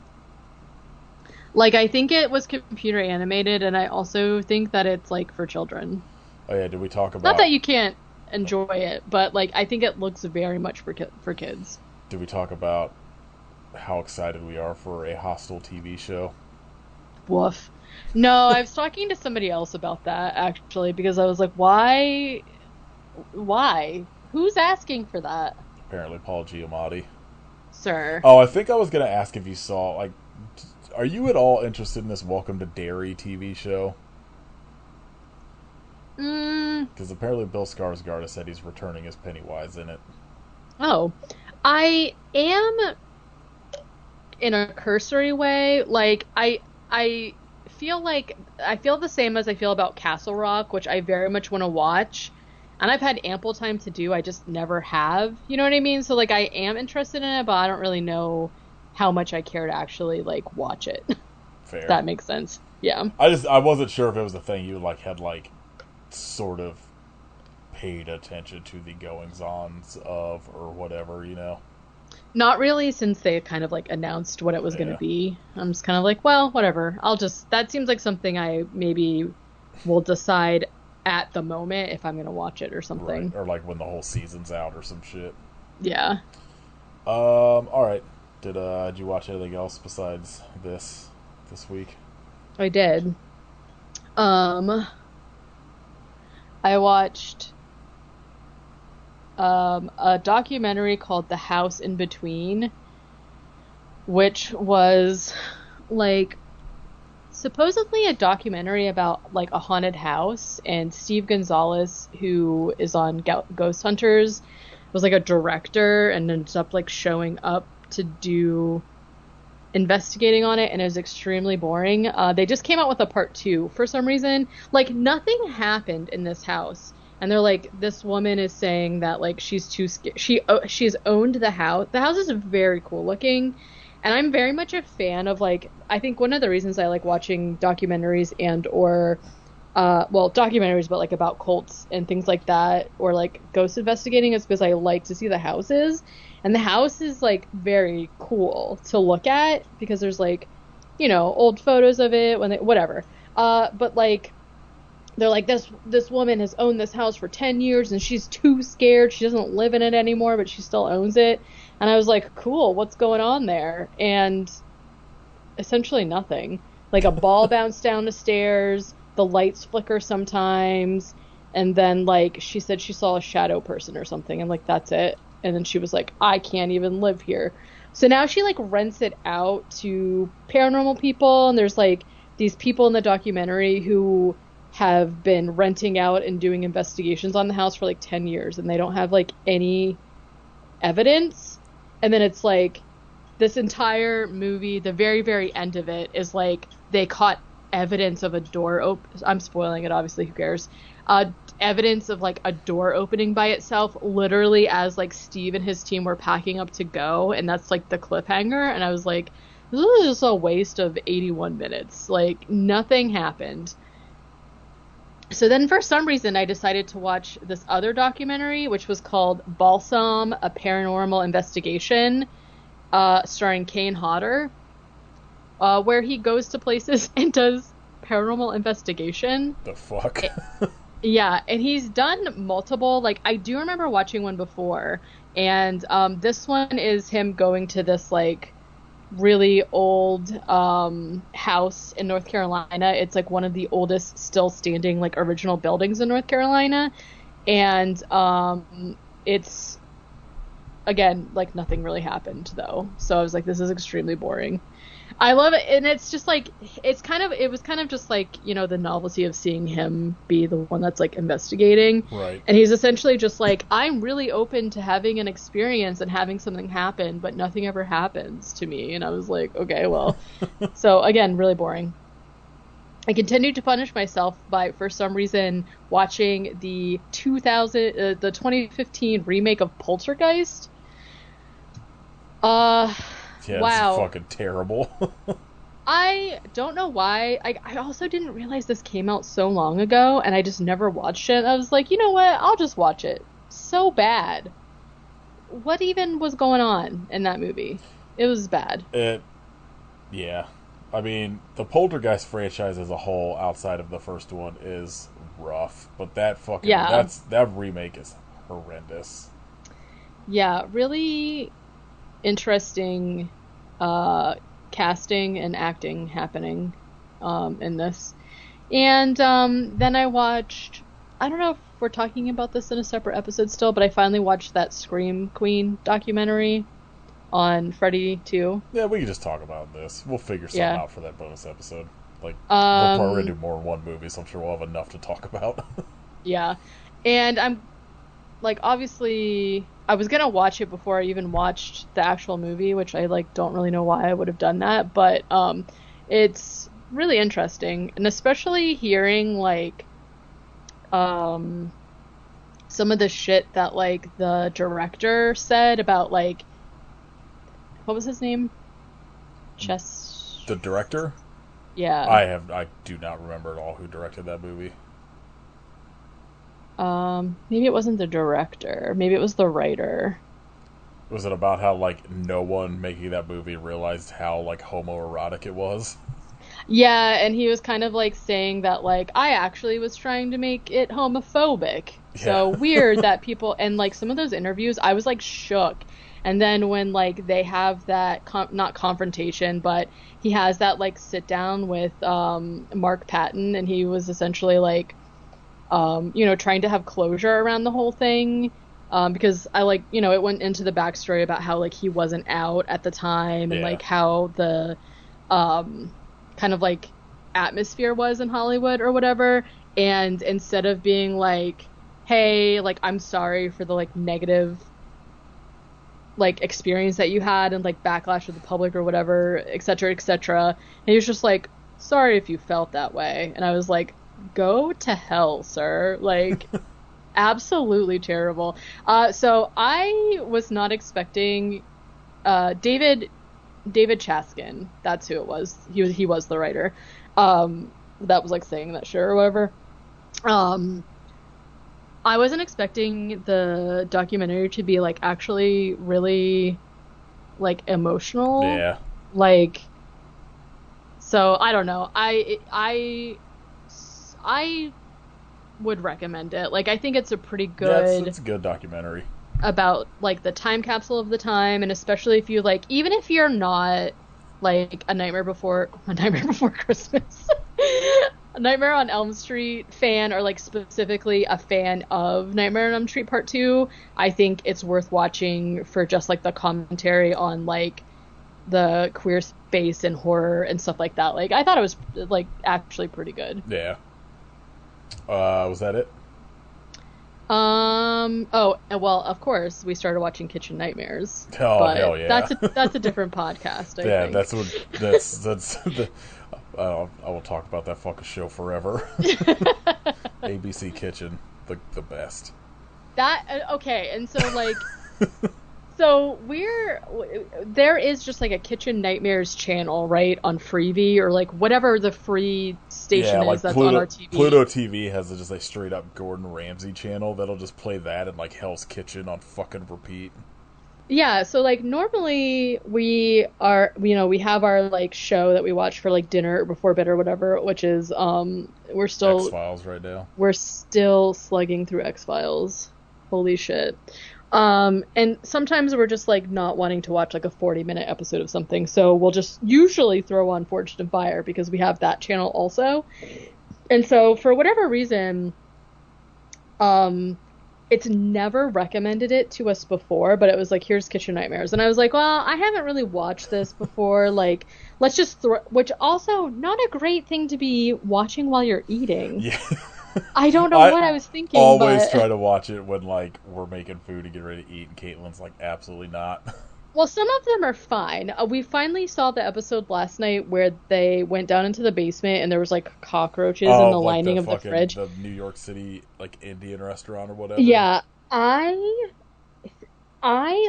Like, I think it was computer animated, and I also think that it's like for children. Oh yeah, did we talk about... Not that you can't enjoy it, but like I think it looks very much for kids. Did we talk about how excited we are for a Hostel TV show? Woof. No, I was talking to somebody else about that, actually, because I was like, why? Who's asking for that? Apparently Paul Giamatti. Sir. Oh, I think I was going to ask if you saw, like, are you at all interested in this Welcome to Derry TV show? Because apparently Bill Skarsgård has said he's returning as Pennywise in it. Oh. I am, in a cursory way, like, I feel the same as I feel about Castle Rock, which I very much want to watch. And I've had ample time to do, I just never have. You know what I mean? So, like, I am interested in it, but I don't really know how much I care to actually, like, watch it. Fair. If that makes sense. Yeah. I wasn't sure if it was a thing you, like, had, like, sort of paid attention to the goings-ons of or whatever, you know? Not really, since they kind of, like, announced what it was going to be. I'm just kind of like, well, whatever. That seems like something I maybe will decide at the moment if I'm going to watch it or something. Right. Or, like, when the whole season's out or some shit. Yeah. Alright. Did you watch anything else besides this week? I did. I watched a documentary called The House in Between, which was like supposedly a documentary about like a haunted house, and Steve Gonzalez, who is on Ghost Hunters, was like a director and ended up like showing up to do investigating on it, and it was extremely boring. They just came out with a part 2 for some reason. Like, nothing happened in this house, and they're like, this woman is saying that like she's too scared. She's owned the house. The house is very cool looking, and I'm very much a fan of like, I think one of the reasons I like watching documentaries and or documentaries but like about cults and things like that, or like ghost investigating, is because I like to see the houses. And the house is like very cool to look at because there's like, you know, old photos of it when they, whatever. But like, they're like, this woman has owned this house for 10 years and she's too scared. She doesn't live in it anymore, but she still owns it. And I was like, cool, what's going on there? And essentially nothing. Like, a ball bounced down the stairs, the lights flicker sometimes, and then like she said she saw a shadow person or something, and like that's it. And then she was like, I can't even live here. So now she like rents it out to paranormal people, and there's like these people in the documentary who have been renting out and doing investigations on the house for like 10 years, and they don't have like any evidence. And then it's like this entire movie, the very, very end of it is like they caught evidence of a door open. I'm spoiling it, obviously, who cares? Evidence of like a door opening by itself, literally as like Steve and his team were packing up to go, and that's like the cliffhanger. And I was like, this was just a waste of 81 minutes. Like, nothing happened. So then for some reason I decided to watch this other documentary, which was called Balsam, a Paranormal Investigation, starring Kane Hodder, where he goes to places and does paranormal investigation. The fuck? Yeah, and he's done multiple, like, I do remember watching one before, and this one is him going to this, like, really old house in North Carolina. It's, like, one of the oldest still standing, like, original buildings in North Carolina, and it's, again, like, nothing really happened, though, so I was like, this is extremely boring. I love it, and it's just like, it was kind of just like, you know, the novelty of seeing him be the one that's like investigating. Right. And he's essentially just like, I'm really open to having an experience and having something happen, but nothing ever happens to me. And I was like, okay, well. So again, really boring. I continued to punish myself by, for some reason, watching the 2015 remake of Poltergeist. Yeah, wow. It's fucking terrible. I don't know why. I also didn't realize this came out so long ago, and I just never watched it. I was like, you know what? I'll just watch it. So bad. What even was going on in that movie? It was bad. Yeah. I mean, the Poltergeist franchise as a whole, outside of the first one, is rough. But that fucking... Yeah. That remake is horrendous. Yeah, really interesting casting and acting happening in this. And then I watched, I don't know if we're talking about this in a separate episode still, but I finally watched that Scream Queen documentary on Freddy 2. Yeah, we can just talk about this. We'll figure something out for that bonus episode. Like, we're probably going to do more than one movie, so I'm sure we'll have enough to talk about. Yeah. And I'm, like, obviously, I was going to watch it before I even watched the actual movie, which I, like, don't really know why I would have done that, but it's really interesting, and especially hearing, like, some of the shit that, like, the director said about, like, what was his name? The director? Yeah. I do not remember at all who directed that movie. Maybe it wasn't the director. Maybe it was the writer. Was it about how, like, no one making that movie realized how, like, homoerotic it was? Yeah, and he was kind of like saying that like I actually was trying to make it homophobic. Yeah. So weird that people and like some of those interviews I was like shook. And then when like they have that not confrontation, but he has that like sit down with Mark Patton and he was essentially like trying to have closure around the whole thing. Because I like, it went into the backstory about how like he wasn't out at the time and Yeah. like how the um kind of like atmosphere was in Hollywood or whatever. And instead of being like, hey, like I'm sorry for the like negative like experience that you had and like backlash with the public or whatever, et cetera, et cetera. And he was just like, sorry if you felt that way. And I was like, go to hell, sir. Like, absolutely terrible. So I was not expecting David Chaskin. That's who it was. He was the writer. That was like saying that shit or whatever. Um, I wasn't expecting the documentary to be like actually really like emotional. Yeah. Like, so I don't know. I would recommend it. Like, I think it's a pretty Yeah, good it's a good documentary. about like the time capsule of the time, and especially if you like, even if you're not like a Nightmare Before Christmas, a Nightmare on Elm Street fan, or like specifically a fan of Nightmare on Elm Street Part Two, I think it's worth watching for just like the commentary on like the queer space and horror and stuff like that. Like, I thought it was like actually pretty good. Yeah. Was that it? Oh, well, of course, we started watching Kitchen Nightmares, Oh, but hell yeah. that's a different podcast, I Yeah, think. that's the. I will talk about that fucking show forever. ABC Kitchen, the best. Okay, and so like, so there is just like a Kitchen Nightmares channel, right, on Freevee or like whatever the free station Yeah, is like that's Pluto, on our TV. Pluto TV has just a straight up Gordon Ramsay channel that'll just play that and like Hell's Kitchen on fucking repeat. Yeah, so like normally we have our like show that we watch for like dinner or before bed or whatever, which is X-Files right now. we're still slugging through X-Files. Holy shit. And sometimes we're just like not wanting to watch like a 40-minute episode of something, so we'll just usually throw on Forged in Fire because we have that channel also. And so for whatever reason, it's never recommended it to us before, but it was like, here's Kitchen Nightmares. And I was like, well, I haven't really watched this before. Like, let's just which also not a great thing to be watching while you're eating. Yeah. I don't know I what I was thinking, always but try to watch it when like we're making food to get ready to eat, and Caitlin's like, absolutely not. well, some of them are fine. We finally saw the episode last night where they went down into the basement and there was like cockroaches in the Like lining the of the fucking fridge. the New York City like Indian restaurant or whatever. Yeah, I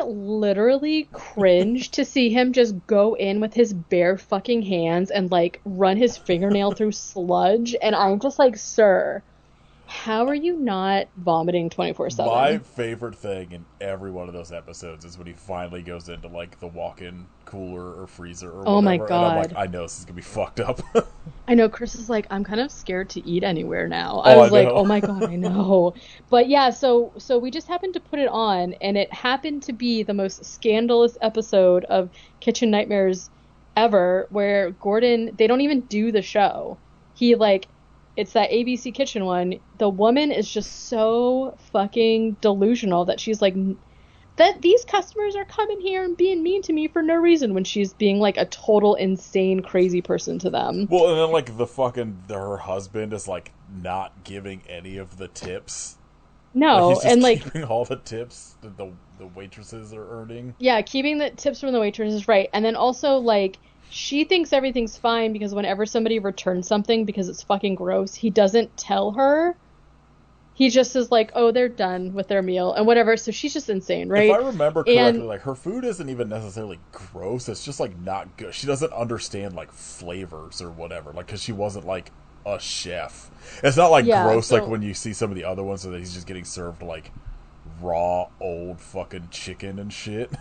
literally cringed to see him just go in with his bare fucking hands and like run his fingernail through sludge, and I'm just like, sir, how are you not vomiting 24/7? My favorite thing in every one of those episodes is when he finally goes into like the walk-in cooler or freezer or whatever. Oh my And I'm like, God. I know this is gonna be fucked up. I know Chris is like, I'm kind of scared to eat anywhere now. Oh, I was I like, know. oh my God, I know. But yeah, so we just happened to put it on, and it happened to be the most scandalous episode of Kitchen Nightmares ever, where Gordon, they don't even do the show. He like, it's that ABC Kitchen one. The woman is just so fucking delusional that she's like, that these customers are coming here and being mean to me for no reason, when she's being like a total insane crazy person to them. Well, and then like her husband is like not giving any of the tips. No, Like, he's just and like, keeping all the tips that the waitresses are earning. yeah, keeping the tips from the waitress is right. And then also, like, she thinks everything's fine because whenever somebody returns something because it's fucking gross, he doesn't tell her. He just is like, oh, they're done with their meal and whatever. So she's just insane, right? If I remember correctly, And like her food isn't even necessarily gross. It's just like not good. She doesn't understand like flavors or whatever. Like because she wasn't like a chef. It's not like yeah, gross so like when you see some of the other ones so that he's just getting served like raw old fucking chicken and shit.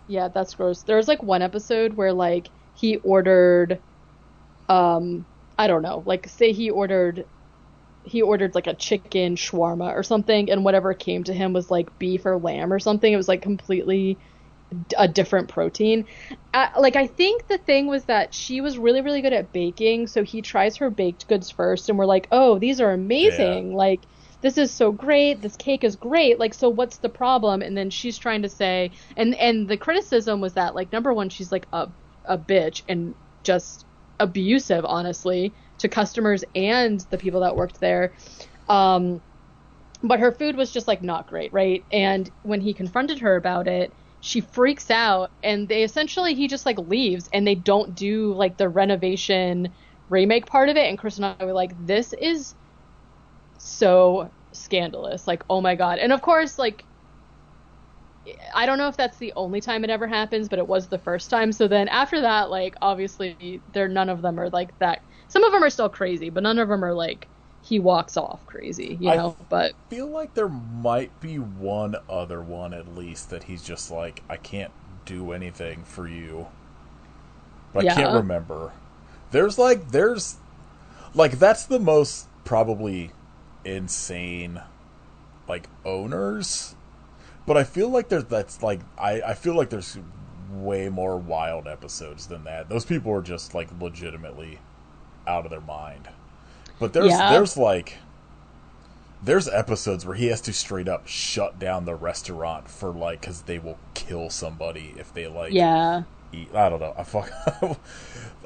yeah, that's gross. There was like one episode where like he ordered I don't know, like say he ordered like a chicken shawarma or something, and whatever came to him was like beef or lamb or something. It was like completely a different protein. Like I think the thing was that she was really really good at baking, so he tries her baked goods first, and we're like, oh, these are Yeah. amazing. Like this is so great. This cake is great. Like so, what's the problem? And then she's trying to say, and the criticism was that like number one, she's like a bitch and just abusive, honestly, to customers and the people that worked there. Um, but her food was just like not great, right? And when he confronted her about it, she freaks out, and they essentially he just like leaves, and they don't do like the renovation remake part of it. And Chris and I were like, this is so scandalous. Like, oh my God. And of course, like I don't know if that's the only time it ever happens, but it was the first time. So then after that, like obviously there none of them are like that. Some of them are still crazy, but none of them are like he walks off crazy, you I know? But feel like there might be one other one at least that he's just like, I can't do anything for you. But I can't yeah. remember. There's that's the most probably insane like owners. But I feel like I feel like there's way more wild episodes than that. Those people are just like legitimately out of their mind. But Yeah. there's episodes where he has to straight up shut down the restaurant for like because they will kill somebody if they like Yeah. eat. I don't know.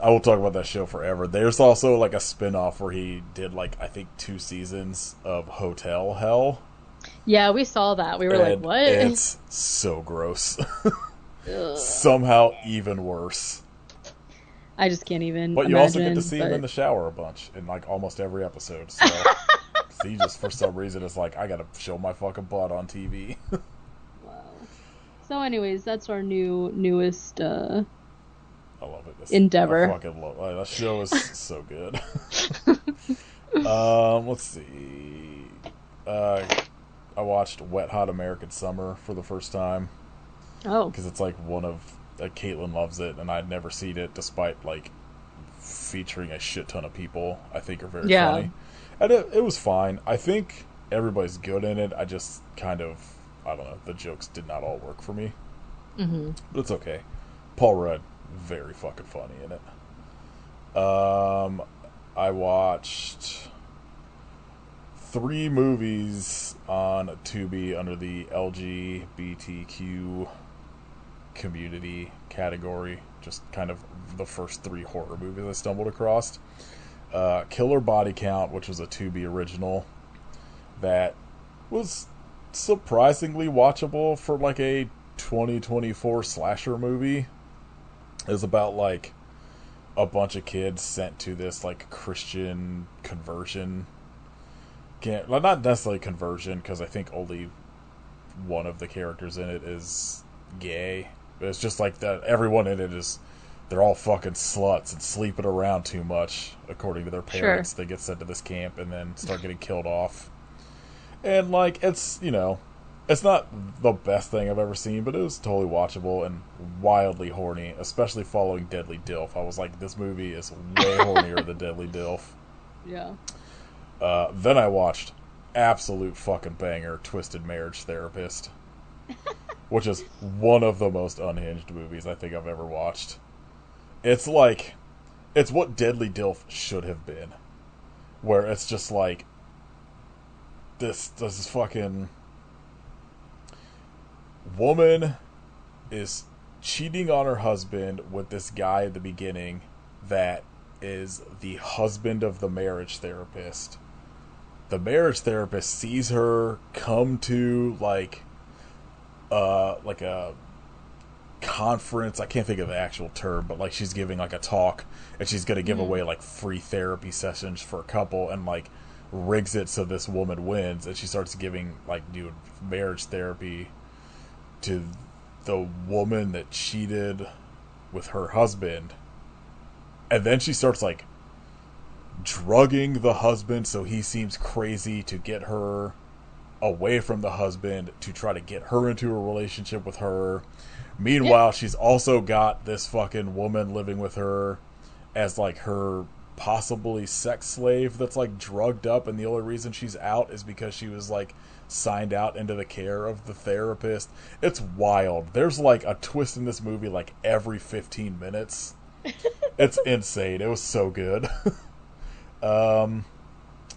I will talk about that show forever. There's also like a spin-off where he did like I think 2 seasons of Hotel Hell, Yeah, we saw that. We were like, and what? it's so gross. Ugh. Somehow even worse. I just can't even But you also get to imagine, see him in but the shower a bunch in like almost every episode. So he just for some reason is like, I gotta show my fucking butt on TV. wow. So anyways, that's our newest I love it. I endeavor. fucking love that show is so good. Let's see. Uh, I watched Wet Hot American Summer for the first time Oh. because it's like one of Caitlin loves it, and I'd never seen it, despite like featuring a shit ton of people I think are very Yeah. funny, and it was fine. I think everybody's good in it. I just kind of I don't know. The jokes did not all work for me, Hmm. but it's okay. Paul Rudd, very fucking funny in it. Um, I watched 3 movies on Tubi under the LGBTQ community category. Just kind of the first 3 horror movies I stumbled across. Killer Body Count, which was a Tubi original that was surprisingly watchable for like a 2024 slasher movie. It was about like a bunch of kids sent to this like Christian conversion camp. Well, not necessarily conversion because I think only one of the characters in it is gay. But it's just like that everyone in it is they're all fucking sluts and sleeping around too much according to their Sure. parents. They get sent to this camp and then start getting killed off. And like it's not the best thing I've ever seen, but it was totally watchable and wildly horny, especially following Deadly Dilf. I was like, this movie is way hornier than Deadly Dilf. Yeah. Then I watched absolute fucking banger, Twisted Marriage Therapist, which is one of the most unhinged movies I think I've ever watched. It's like, it's what Deadly Dilf should have been, where it's just like this fucking woman is cheating on her husband with this guy at the beginning that is the husband of the marriage therapist. The marriage therapist sees her come to like a conference. I can't think of the actual term, but like she's giving like a talk and she's gonna give Hmm. away like free therapy sessions for a couple and like rigs it so this woman wins and she starts giving like new marriage therapy to the woman that cheated with her husband, and then she starts like drugging the husband so he seems crazy to get her away from the husband to try to get her into a relationship with her. Yeah. Meanwhile, she's also got this fucking woman living with her as like her possibly sex slave that's like drugged up, and the only reason she's out is because she was like signed out into the care of the therapist. It's wild. There's like a twist in this movie like every 15 minutes. It's insane. It was so good. I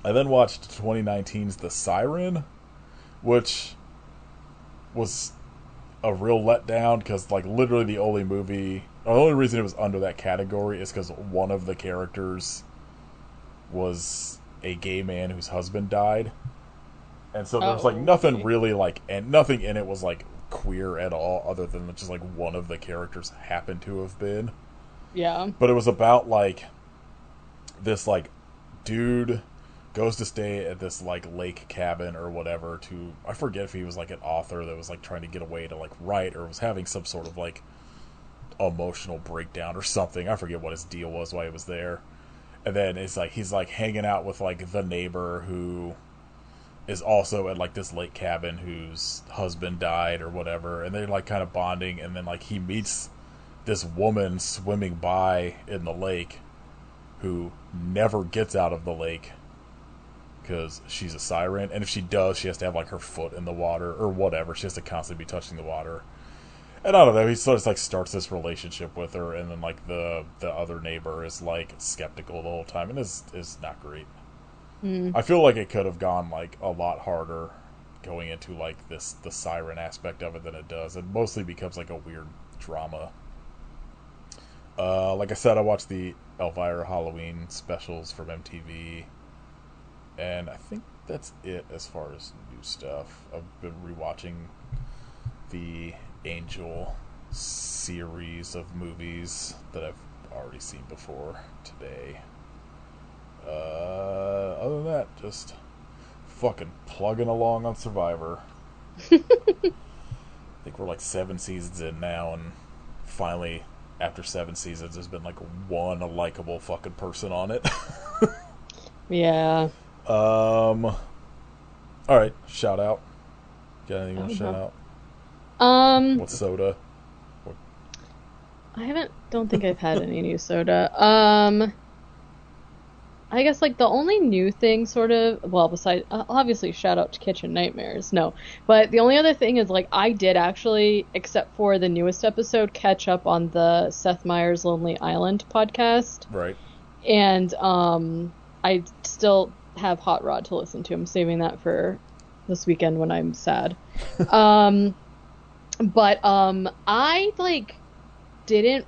then watched 2019's The Siren, which was a real letdown because like literally the only reason it was under that category is because one of the characters was a gay man whose husband died, and so there was like nothing really like, and nothing in it was like queer at all, other than just like one of the characters happened to have been. Yeah. But it was about like this like dude goes to stay at this like lake cabin or whatever to, I forget if he was like an author that was like trying to get away to like write, or was having some sort of like emotional breakdown or something. I forget what his deal was while he was there. And then it's like he's like hanging out with like the neighbor who is also at like this lake cabin whose husband died or whatever, and they're like kind of bonding, and then like he meets this woman swimming by in the lake who never gets out of the lake because she's a siren, and if she does, she has to have like her foot in the water or whatever. She has to constantly be touching the water. And I don't know, he sort of like starts this relationship with her, and then like the other neighbor is like skeptical the whole time, and is not great. I feel like it could have gone like a lot harder going into like the siren aspect of it than it does. It mostly becomes like a weird drama. Like I said, I watched the Elvira Halloween specials from MTV, and I think that's it as far as new stuff. I've been rewatching the Angel series of movies that I've already seen before today. Other than that, just fucking plugging along on Survivor. I think we're like 7 seasons in now, and finally, after 7 seasons, there's been like one likable fucking person on it. Yeah. Alright, shout out. Got anything you want to shout out? What soda? Don't think I've had any new soda. I guess like the only new thing sort of, well, besides obviously shout out to Kitchen Nightmares. No. But the only other thing is like I did actually, except for the newest episode, catch up on the Seth Meyers Lonely Island podcast. Right. And I still have Hot Rod to listen to. I'm saving that for this weekend when I'm sad. But I like didn't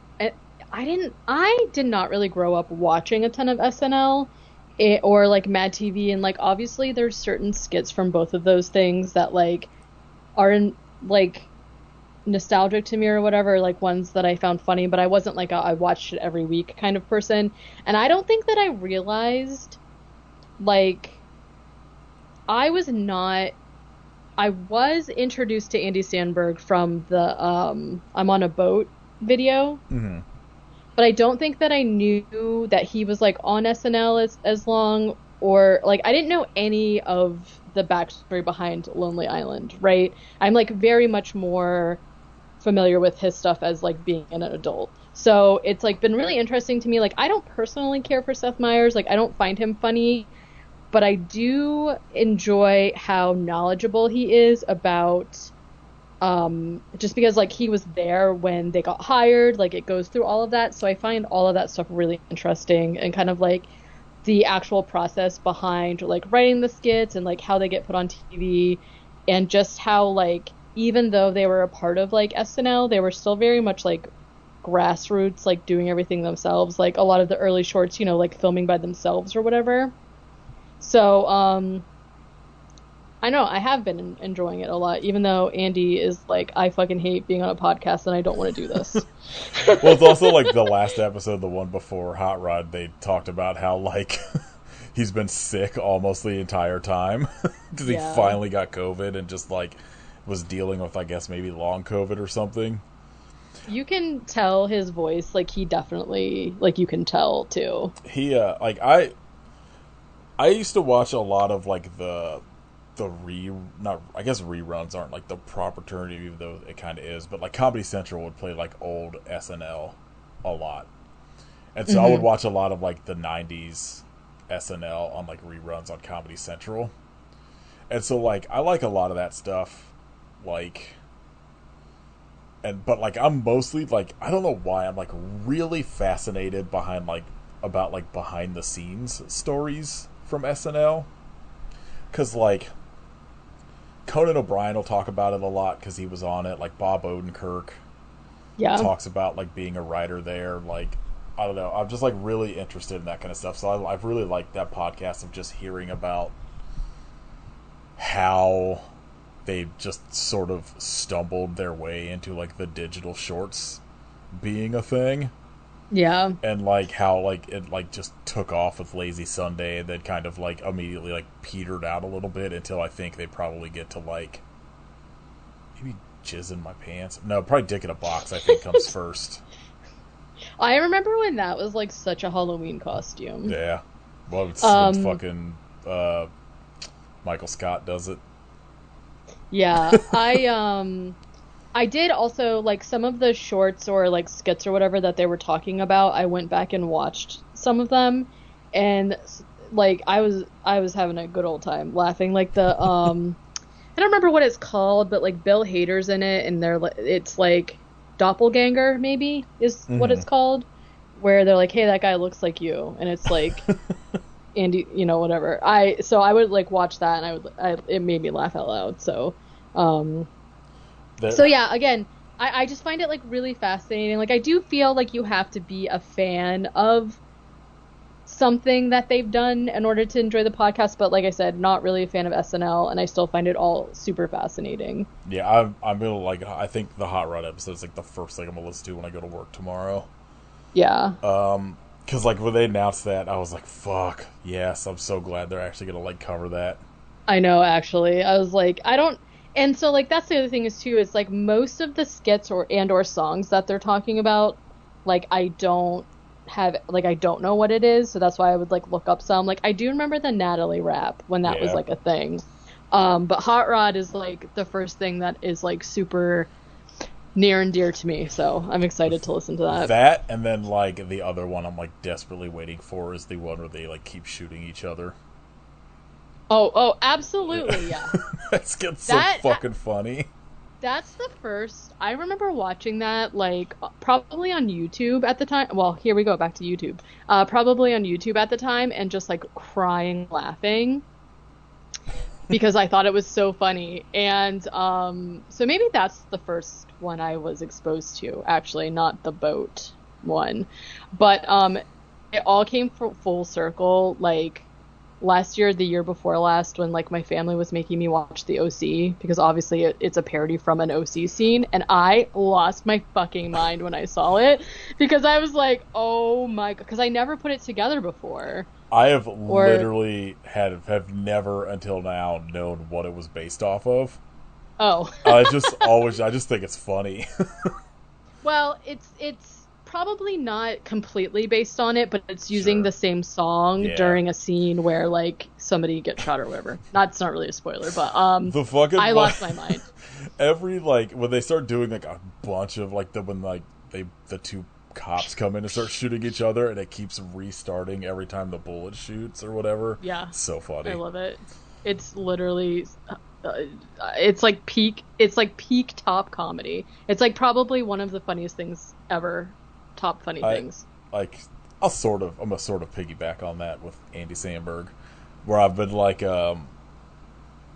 I did not really grow up watching a ton of SNL or like Mad TV, and like obviously there's certain skits from both of those things that like are in, like nostalgic to me or whatever, like ones that I found funny, but I wasn't like I watched it every week kind of person. And I don't think that I realized like I was introduced to Andy Samberg from the I'm on a boat video. Mm-hmm. But I don't think that I knew that he was like on SNL as long, or like I didn't know any of the backstory behind Lonely Island, right? I'm like very much more familiar with his stuff as like being an adult. So it's like been really interesting to me. Like I don't personally care for Seth Meyers, like I don't find him funny, but I do enjoy how knowledgeable he is about just because like he was there when they got hired, like it goes through all of that. So I find all of that stuff really interesting, and kind of like the actual process behind like writing the skits and like how they get put on TV, and just how like even though they were a part of like SNL, they were still very much like grassroots, like doing everything themselves, like a lot of the early shorts, you know, like filming by themselves or whatever. So I know I have been enjoying it a lot, even though Andy is like, I fucking hate being on a podcast and I don't want to do this. Well, it's also like the last episode, the one before Hot Rod, they talked about how like he's been sick almost the entire time because he finally got COVID and just like was dealing with, I guess, maybe long COVID or something. You can tell his voice, like he definitely, like you can tell too. He like I used to watch a lot of like I guess reruns aren't like the proper term, even though it kind of is, but like Comedy Central would play like old SNL a lot, And so I would watch a lot of like the 90s SNL on like reruns on Comedy Central. And so like I like a lot of that stuff. Like but like I'm mostly like, I don't know why I'm like really fascinated about like behind the scenes stories from SNL. Cause like Conan O'Brien will talk about it a lot because he was on it. Like Bob Odenkirk talks about like being a writer there. Like, I don't know, I'm just like really interested in that kind of stuff. So I've really liked that podcast of just hearing about how they just sort of stumbled their way into like the digital shorts being a thing. Yeah. And like how like it like just took off with Lazy Sunday and then kind of like immediately like petered out a little bit until I think they probably get to like maybe Jizz in My Pants. No, probably Dick in a Box I think comes first. I remember when that was like such a Halloween costume. Yeah. Well, it's when fucking Michael Scott does it. Yeah. I did also, like, some of the shorts or, like, skits or whatever that they were talking about, I went back and watched some of them, and, like, I was having a good old time laughing. Like, I don't remember what it's called, but, like, Bill Hader's in it, and it's, like, Doppelganger, maybe, is what it's called, where they're like, hey, that guy looks like you, and it's, like, Andy, you know, whatever. So I would, like, watch that, and it made me laugh out loud, so, So yeah, again, I just find it like really fascinating. Like I do feel like you have to be a fan of something that they've done in order to enjoy the podcast, but like I said, not really a fan of SNL, and I still find it all super fascinating. Yeah, I'm gonna like, I think the Hot Rod episode is like the first thing I'm gonna listen to when I go to work tomorrow. Yeah. Because like when they announced that, I was like, fuck, yes, I'm so glad they're actually gonna like cover that. I know, actually. I was like, and so, like, that's the other thing is, too, is, like, most of the skits or songs that they're talking about, like, I don't know what it is, so that's why I would, like, look up some. Like, I do remember the Natalie rap when that was, like, a thing. But Hot Rod is, like, the first thing that is, like, super near and dear to me, so I'm excited to listen to that. That, and then, like, the other one I'm, like, desperately waiting for is the one where they, like, keep shooting each other. Oh, absolutely, yeah. That gets so fucking funny. That's the first. I remember watching that, like, probably on YouTube at the time. Well, here we go, back to YouTube. Probably on YouTube at the time, and just, like, crying, laughing. Because I thought it was so funny. And, so maybe that's the first one I was exposed to, actually, not the boat one. But, it all came full circle, like, last year, the year before last, when like my family was making me watch the OC, because obviously it's a parody from an OC scene, and I lost my fucking mind when I saw it, because I was like, oh my god, because I never put it together before. I have literally have never until now known what it was based off of. Oh. I just think it's funny. Well, it's probably not completely based on it, but it's using the same song during a scene where like somebody gets shot or whatever. That's not really a spoiler, but the fucking I lost my mind. Every like when they start doing like a bunch of like the two cops come in and start shooting each other, and it keeps restarting every time the bullet shoots or whatever. Yeah, it's so funny. I love it. It's literally it's like peak top comedy. It's like probably one of the funniest things ever. Top funny things. Like I'm gonna sort of piggyback on that with Andy Samberg, where I've been like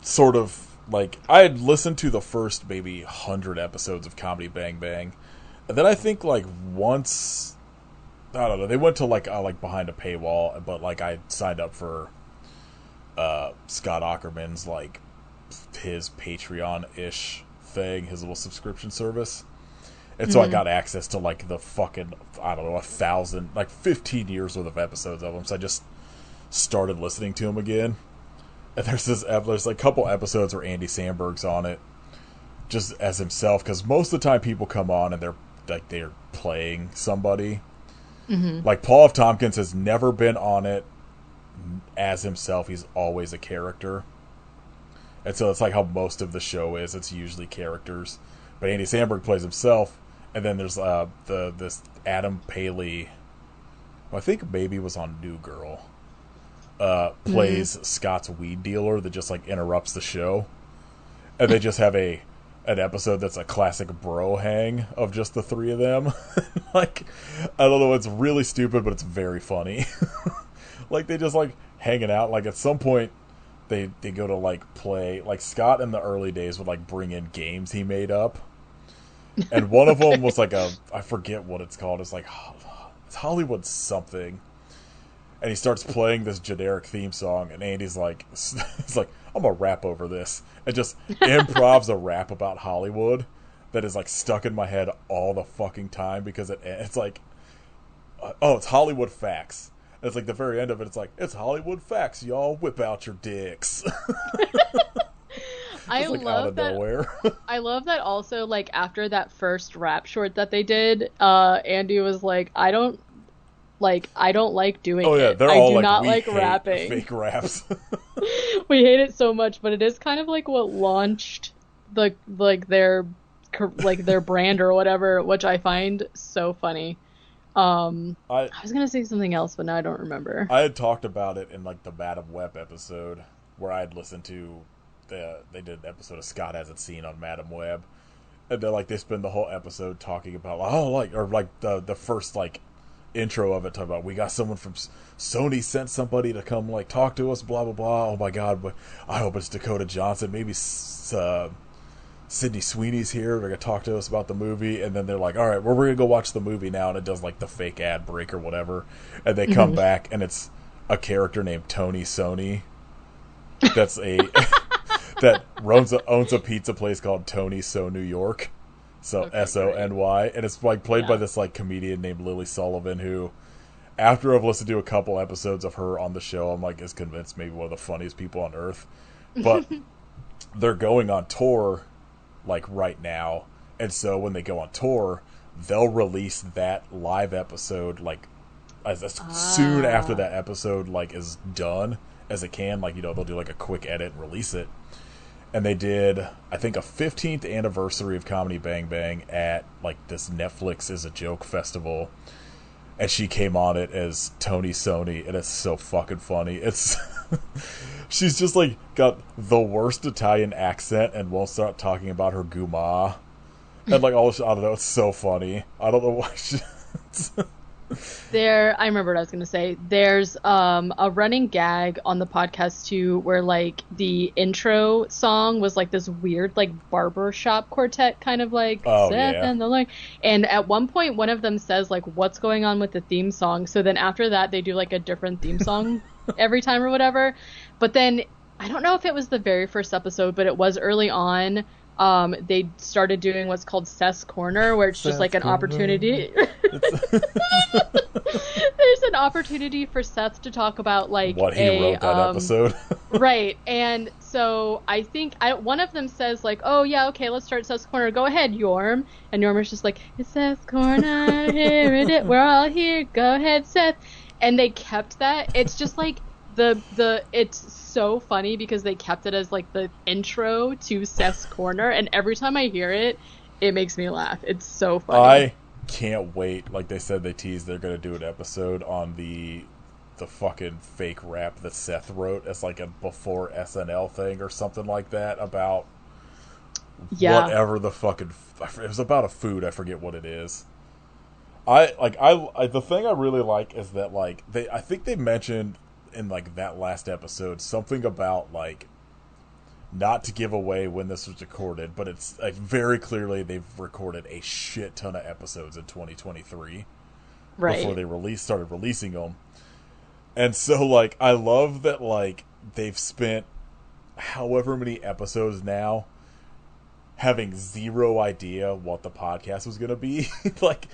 sort of like I had listened to the first maybe 100 episodes of Comedy Bang Bang, and then I think like once I don't know, they went to like behind a paywall, but like I signed up for Scott Aukerman's like his Patreon-ish thing, his little subscription service. And so I got access to, like, the fucking, I don't know, 1,000, like, 15 years worth of episodes of them. So I just started listening to them again. And there's a couple episodes where Andy Samberg's on it, just as himself. Because most of the time people come on and they're playing somebody. Mm-hmm. Like, Paul F. Tompkins has never been on it as himself. He's always a character. And so it's like how most of the show is. It's usually characters. But Andy Samberg plays himself. And then there's this Adam Paley I think maybe was on New Girl, plays Scott's weed dealer that just like interrupts the show, and they just have an episode that's a classic bro hang of just the three of them. Like, I don't know, it's really stupid, but it's very funny. Like, they just like hanging out. Like, at some point they go to like play, like, Scott in the early days would like bring in games he made up, and one of them was like I forget what it's called, it's like it's Hollywood something, and he starts playing this generic theme song, and Andy's like, he's like, I'm gonna rap over this, and just improvs a rap about Hollywood that is like stuck in my head all the fucking time, because it's like, it's Hollywood facts. And it's like the very end of it, it's like, it's Hollywood facts, y'all, whip out your dicks. I like love out of that. nowhere. I love that also, like, after that first rap short that they did, Andy was like, I don't like doing it. They're I all do like, not we like hate rapping. fake raps. We hate it so much, but it is kind of like what launched their brand or whatever, which I find so funny. I was gonna say something else, but now I don't remember. I had talked about it in like the Madam Web episode, where I had listened to they did an episode of Scott Hasn't Seen on Madam Web, and they spend the whole episode talking about the first like intro of it, talking about, we got someone from Sony sent somebody to come like talk to us, blah blah blah. Oh my god, but I hope it's Dakota Johnson, maybe Sydney Sweeney's here, they're gonna talk to us about the movie. And then they're like, all right, well, we're gonna go watch the movie now, and it does like the fake ad break or whatever, and they come back and it's a character named Tony Sony that's that owns a pizza place called Tony So New York, so Okay, Sony, and it's like played by this like comedian named Lily Sullivan, who, after I've listened to a couple episodes of her on the show, I'm like, is convinced maybe one of the funniest people on earth. But they're going on tour like right now, and so when they go on tour, they'll release that live episode like as soon after that episode like is done as it can. Like, they'll do like a quick edit and release it. And they did, I think, a 15th anniversary of Comedy Bang Bang at like this Netflix is a Joke festival, and she came on it as Tony Sony, and it's so fucking funny. It's she's just like got the worst Italian accent and won't start talking about her guma, and like all this, I don't know, it's so funny. I don't know why I remember what I was going to say. There's a running gag on the podcast too, where like the intro song was like this weird like barbershop quartet kind of like Seth and the like. And at one point, one of them says like, "What's going on with the theme song?" So then after that, they do like a different theme song every time or whatever. But then I don't know if it was the very first episode, but it was early on. They started doing what's called Seth's Corner, where it's just like an opportunity. There's an opportunity for Seth to talk about like what he wrote that episode. Right. And so I think one of them says like, "Oh yeah, okay, let's start Seth's Corner. Go ahead, Yorm." And Yorm is just like, "It's Seth's Corner, here it is. We're all here. Go ahead, Seth." And they kept that. It's just like it's so funny because they kept it as like the intro to Seth's Corner, and every time I hear it, it makes me laugh. It's so funny. I can't wait. Like they said, they teased they're going to do an episode on the fucking fake rap that Seth wrote as like a before SNL thing or something like that about whatever the fucking, it was about a food, I forget what it is. The thing I really like is that like I think they mentioned in like that last episode something about like not to give away when this was recorded, but it's like very clearly they've recorded a shit ton of episodes in 2023 before they started releasing them. And so like I love that like they've spent however many episodes now having zero idea what the podcast was gonna be. Like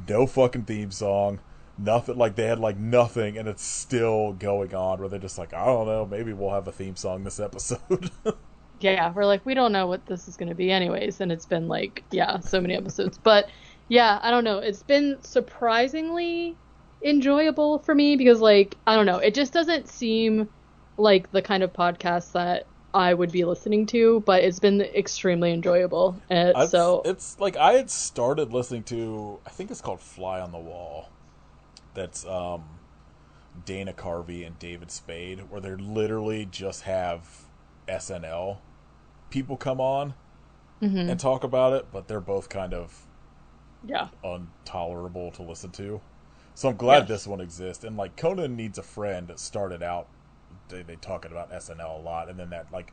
no fucking theme song, nothing. Like they had like nothing, and it's still going on where they're just like, I don't know, maybe we'll have a theme song this episode. Yeah, we're like, we don't know what this is going to be anyways, and it's been like so many episodes. But yeah, I don't know, it's been surprisingly enjoyable for me because like I don't know, it just doesn't seem like the kind of podcast that I would be listening to, but it's been extremely enjoyable. So it's like I had started listening to, I think it's called Fly on the Wall. that's Dana Carvey and David Spade, where they literally just have SNL people come on and talk about it, but they're both kind of intolerable to listen to. So I'm glad this one exists. And like Conan Needs a Friend started out, they talking about SNL a lot, and then that like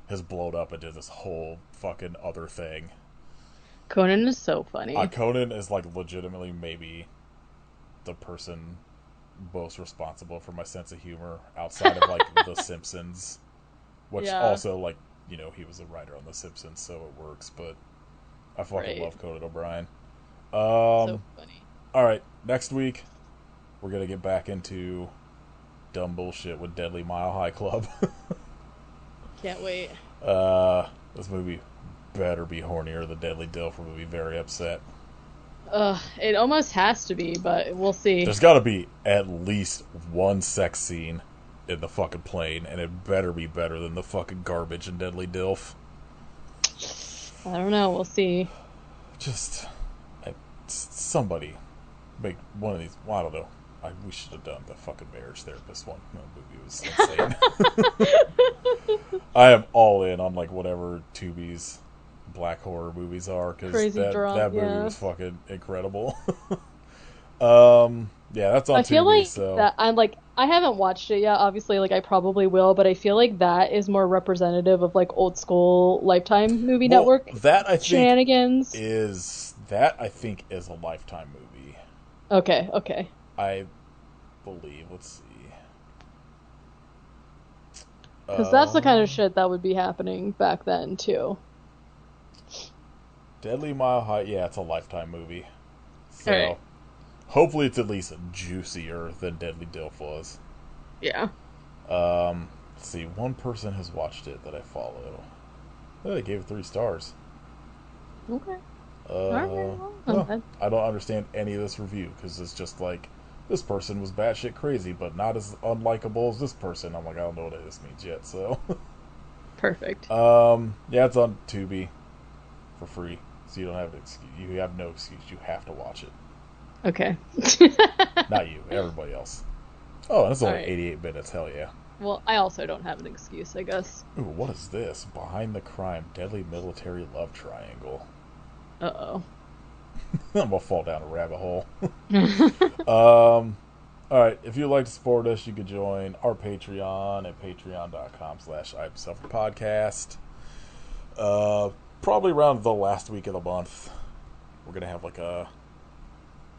has blown up into this whole fucking other thing. Conan is so funny. Conan is like legitimately maybe the person most responsible for my sense of humor outside of like The Simpsons, which also like, you know, he was a writer on The Simpsons, so it works, but I fucking love Conan O'Brien. So funny. Alright, next week we're gonna get back into dumb bullshit with Deadly Mile High Club. Can't wait. This movie better be hornier than Deadly Dilf, or we'll be very upset. It almost has to be, but we'll see. There's gotta be at least one sex scene in the fucking plane, and it better be better than the fucking garbage in Deadly Dilf. I don't know, we'll see. Just, somebody make one of these, well, I don't know. We should have done the fucking marriage therapist one. That movie was insane. I am all in on like whatever Tubi's black horror movies are, because that movie was fucking incredible. That's on I feel Tubi, like so that I haven't watched it yet, obviously, like I probably will, but I feel like that is more representative of like old school Lifetime movie network that I think shenanigans. I think is a Lifetime movie. Okay. I believe. Let's see. Because that's the kind of shit that would be happening back then, too. Deadly Mile High, yeah, it's a Lifetime movie. So, hopefully it's at least juicier than Deadly Dilf was. Yeah. Let's see, one person has watched it that I follow. Oh, they gave it 3 stars. Okay. I don't understand any of this review, because it's just like, this person was batshit crazy, but not as unlikable as this person. I'm like, I don't know what this means yet, so. Perfect. It's on Tubi for free, so you don't have an excuse. You have no excuse. You have to watch it. Okay. Not you, everybody else. Oh, that's only 88 minutes. Hell yeah. Well, I also don't have an excuse, I guess. Ooh, what is this? Behind the Crime, Deadly Military Love Triangle. Uh-oh. I'm gonna fall down a rabbit hole. Alright, if you'd like to support us, you could join our Patreon at patreon.com/I'mSufferPodcast. Probably around the last week of the month, we're gonna have like a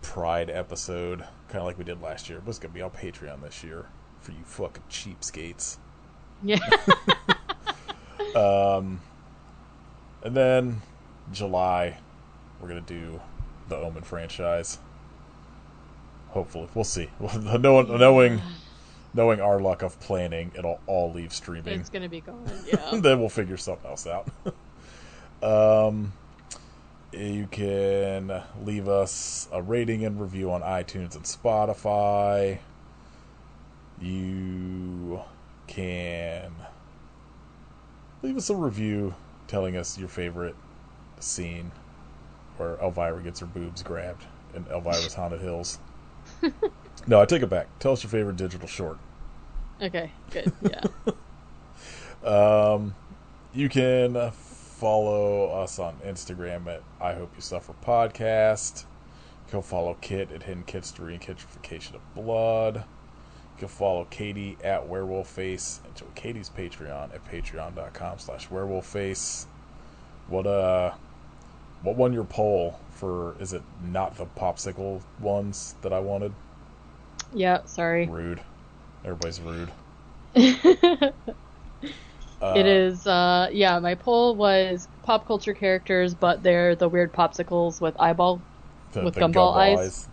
Pride episode, kind of like we did last year, but it's gonna be on Patreon this year for you fucking cheapskates. Yeah. And then July, we're gonna do the Omen franchise. Hopefully, we'll see. Knowing our luck of planning, it'll all leave streaming. It's gonna be gone. Yeah. Then we'll figure something else out. You can leave us a rating and review on iTunes and Spotify. You can leave us a review telling us your favorite scene where Elvira gets her boobs grabbed in Elvira's Haunted Hills. No, I take it back. Tell us your favorite digital short. Okay, good. Yeah. You can follow us on Instagram at I Hope You Suffer Podcast. You can follow Kit at Hidden Kitstery and Kitrification of Blood. You can follow Katie at WerewolfFace and join Katie's Patreon at patreon.com/werewolfface. What won your poll for, is it not the popsicle ones that I wanted? Yeah, sorry. Rude. Everybody's rude. It is, my poll was pop culture characters, but they're the weird popsicles with gumball eyes.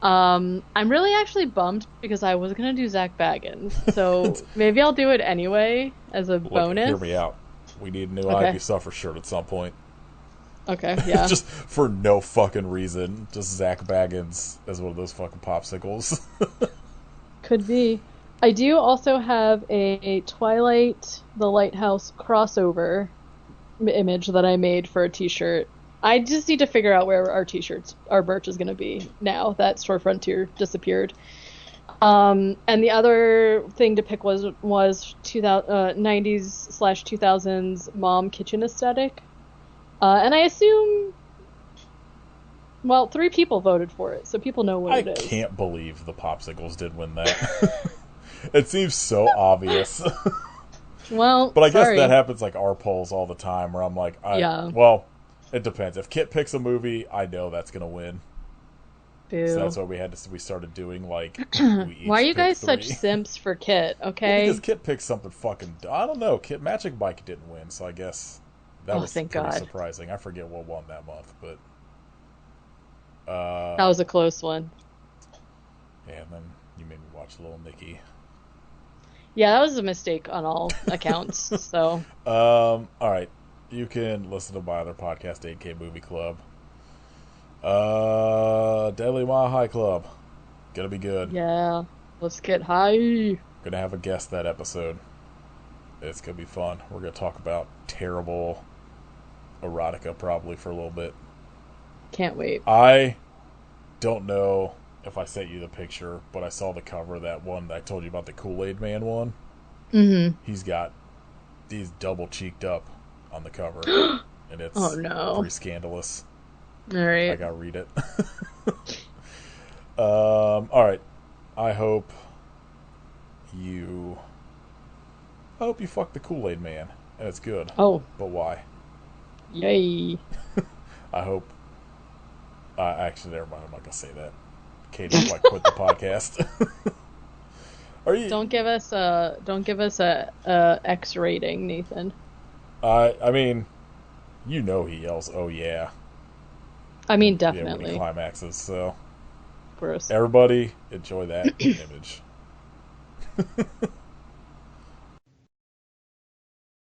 I'm really actually bummed because I was going to do Zach Baggins, so maybe I'll do it anyway as a bonus. Hear me out. We need a new I Hope You Suffer shirt at some point. Okay, yeah. Just for no fucking reason. Just Zach Baggins as one of those fucking popsicles. Could be. I do also have a Twilight the Lighthouse crossover image that I made for a t-shirt I just need to figure out where our t-shirts, our merch is going to be now that Store Frontier disappeared. And the other thing to pick was 90s slash 2000s mom kitchen aesthetic. And I assume, well, 3 people voted for it, so people know what it is. I can't believe the popsicles did win that. It seems so obvious. Well, but I guess sorry. that happens like our polls all the time, where I'm like, Yeah. well, it depends. If Kit picks a movie, I know that's gonna win. Boo. So that's what we started doing. Like, why are you guys 3. such simps for Kit? Okay. Well, because Kit picked something fucking. I don't know. Kit Magic Mike didn't win, so I guess that was thank pretty God. surprising. I forget what won that month, but that was a close one. Yeah, and then you made me watch Little Nikki. Yeah, that was a mistake on all accounts. So. All right, you can listen to my other podcast, 8K Movie Club. Deadly Mile High Club. Gonna be good. Yeah, let's get high. Gonna have a guest that episode. It's gonna be fun. We're gonna talk about terrible erotica probably for a little bit. Can't wait. I don't know if I sent you the picture, but I saw the cover of that one that I told you about, the Kool-Aid Man one. Mm-hmm. He's double cheeked up on the cover, and it's pretty scandalous. All right, I gotta read it. All right. I hope you fuck the Kool-Aid Man, and it's good. Oh, but why? Yay! I hope. Actually, never mind. I'm not gonna say that. Katie might quit the podcast. Are you? Don't give us a X rating, Nathan. I mean, you know he yells, "Oh yeah." I mean, Yeah, definitely. when he climaxes. So, Gross. everybody enjoy that image.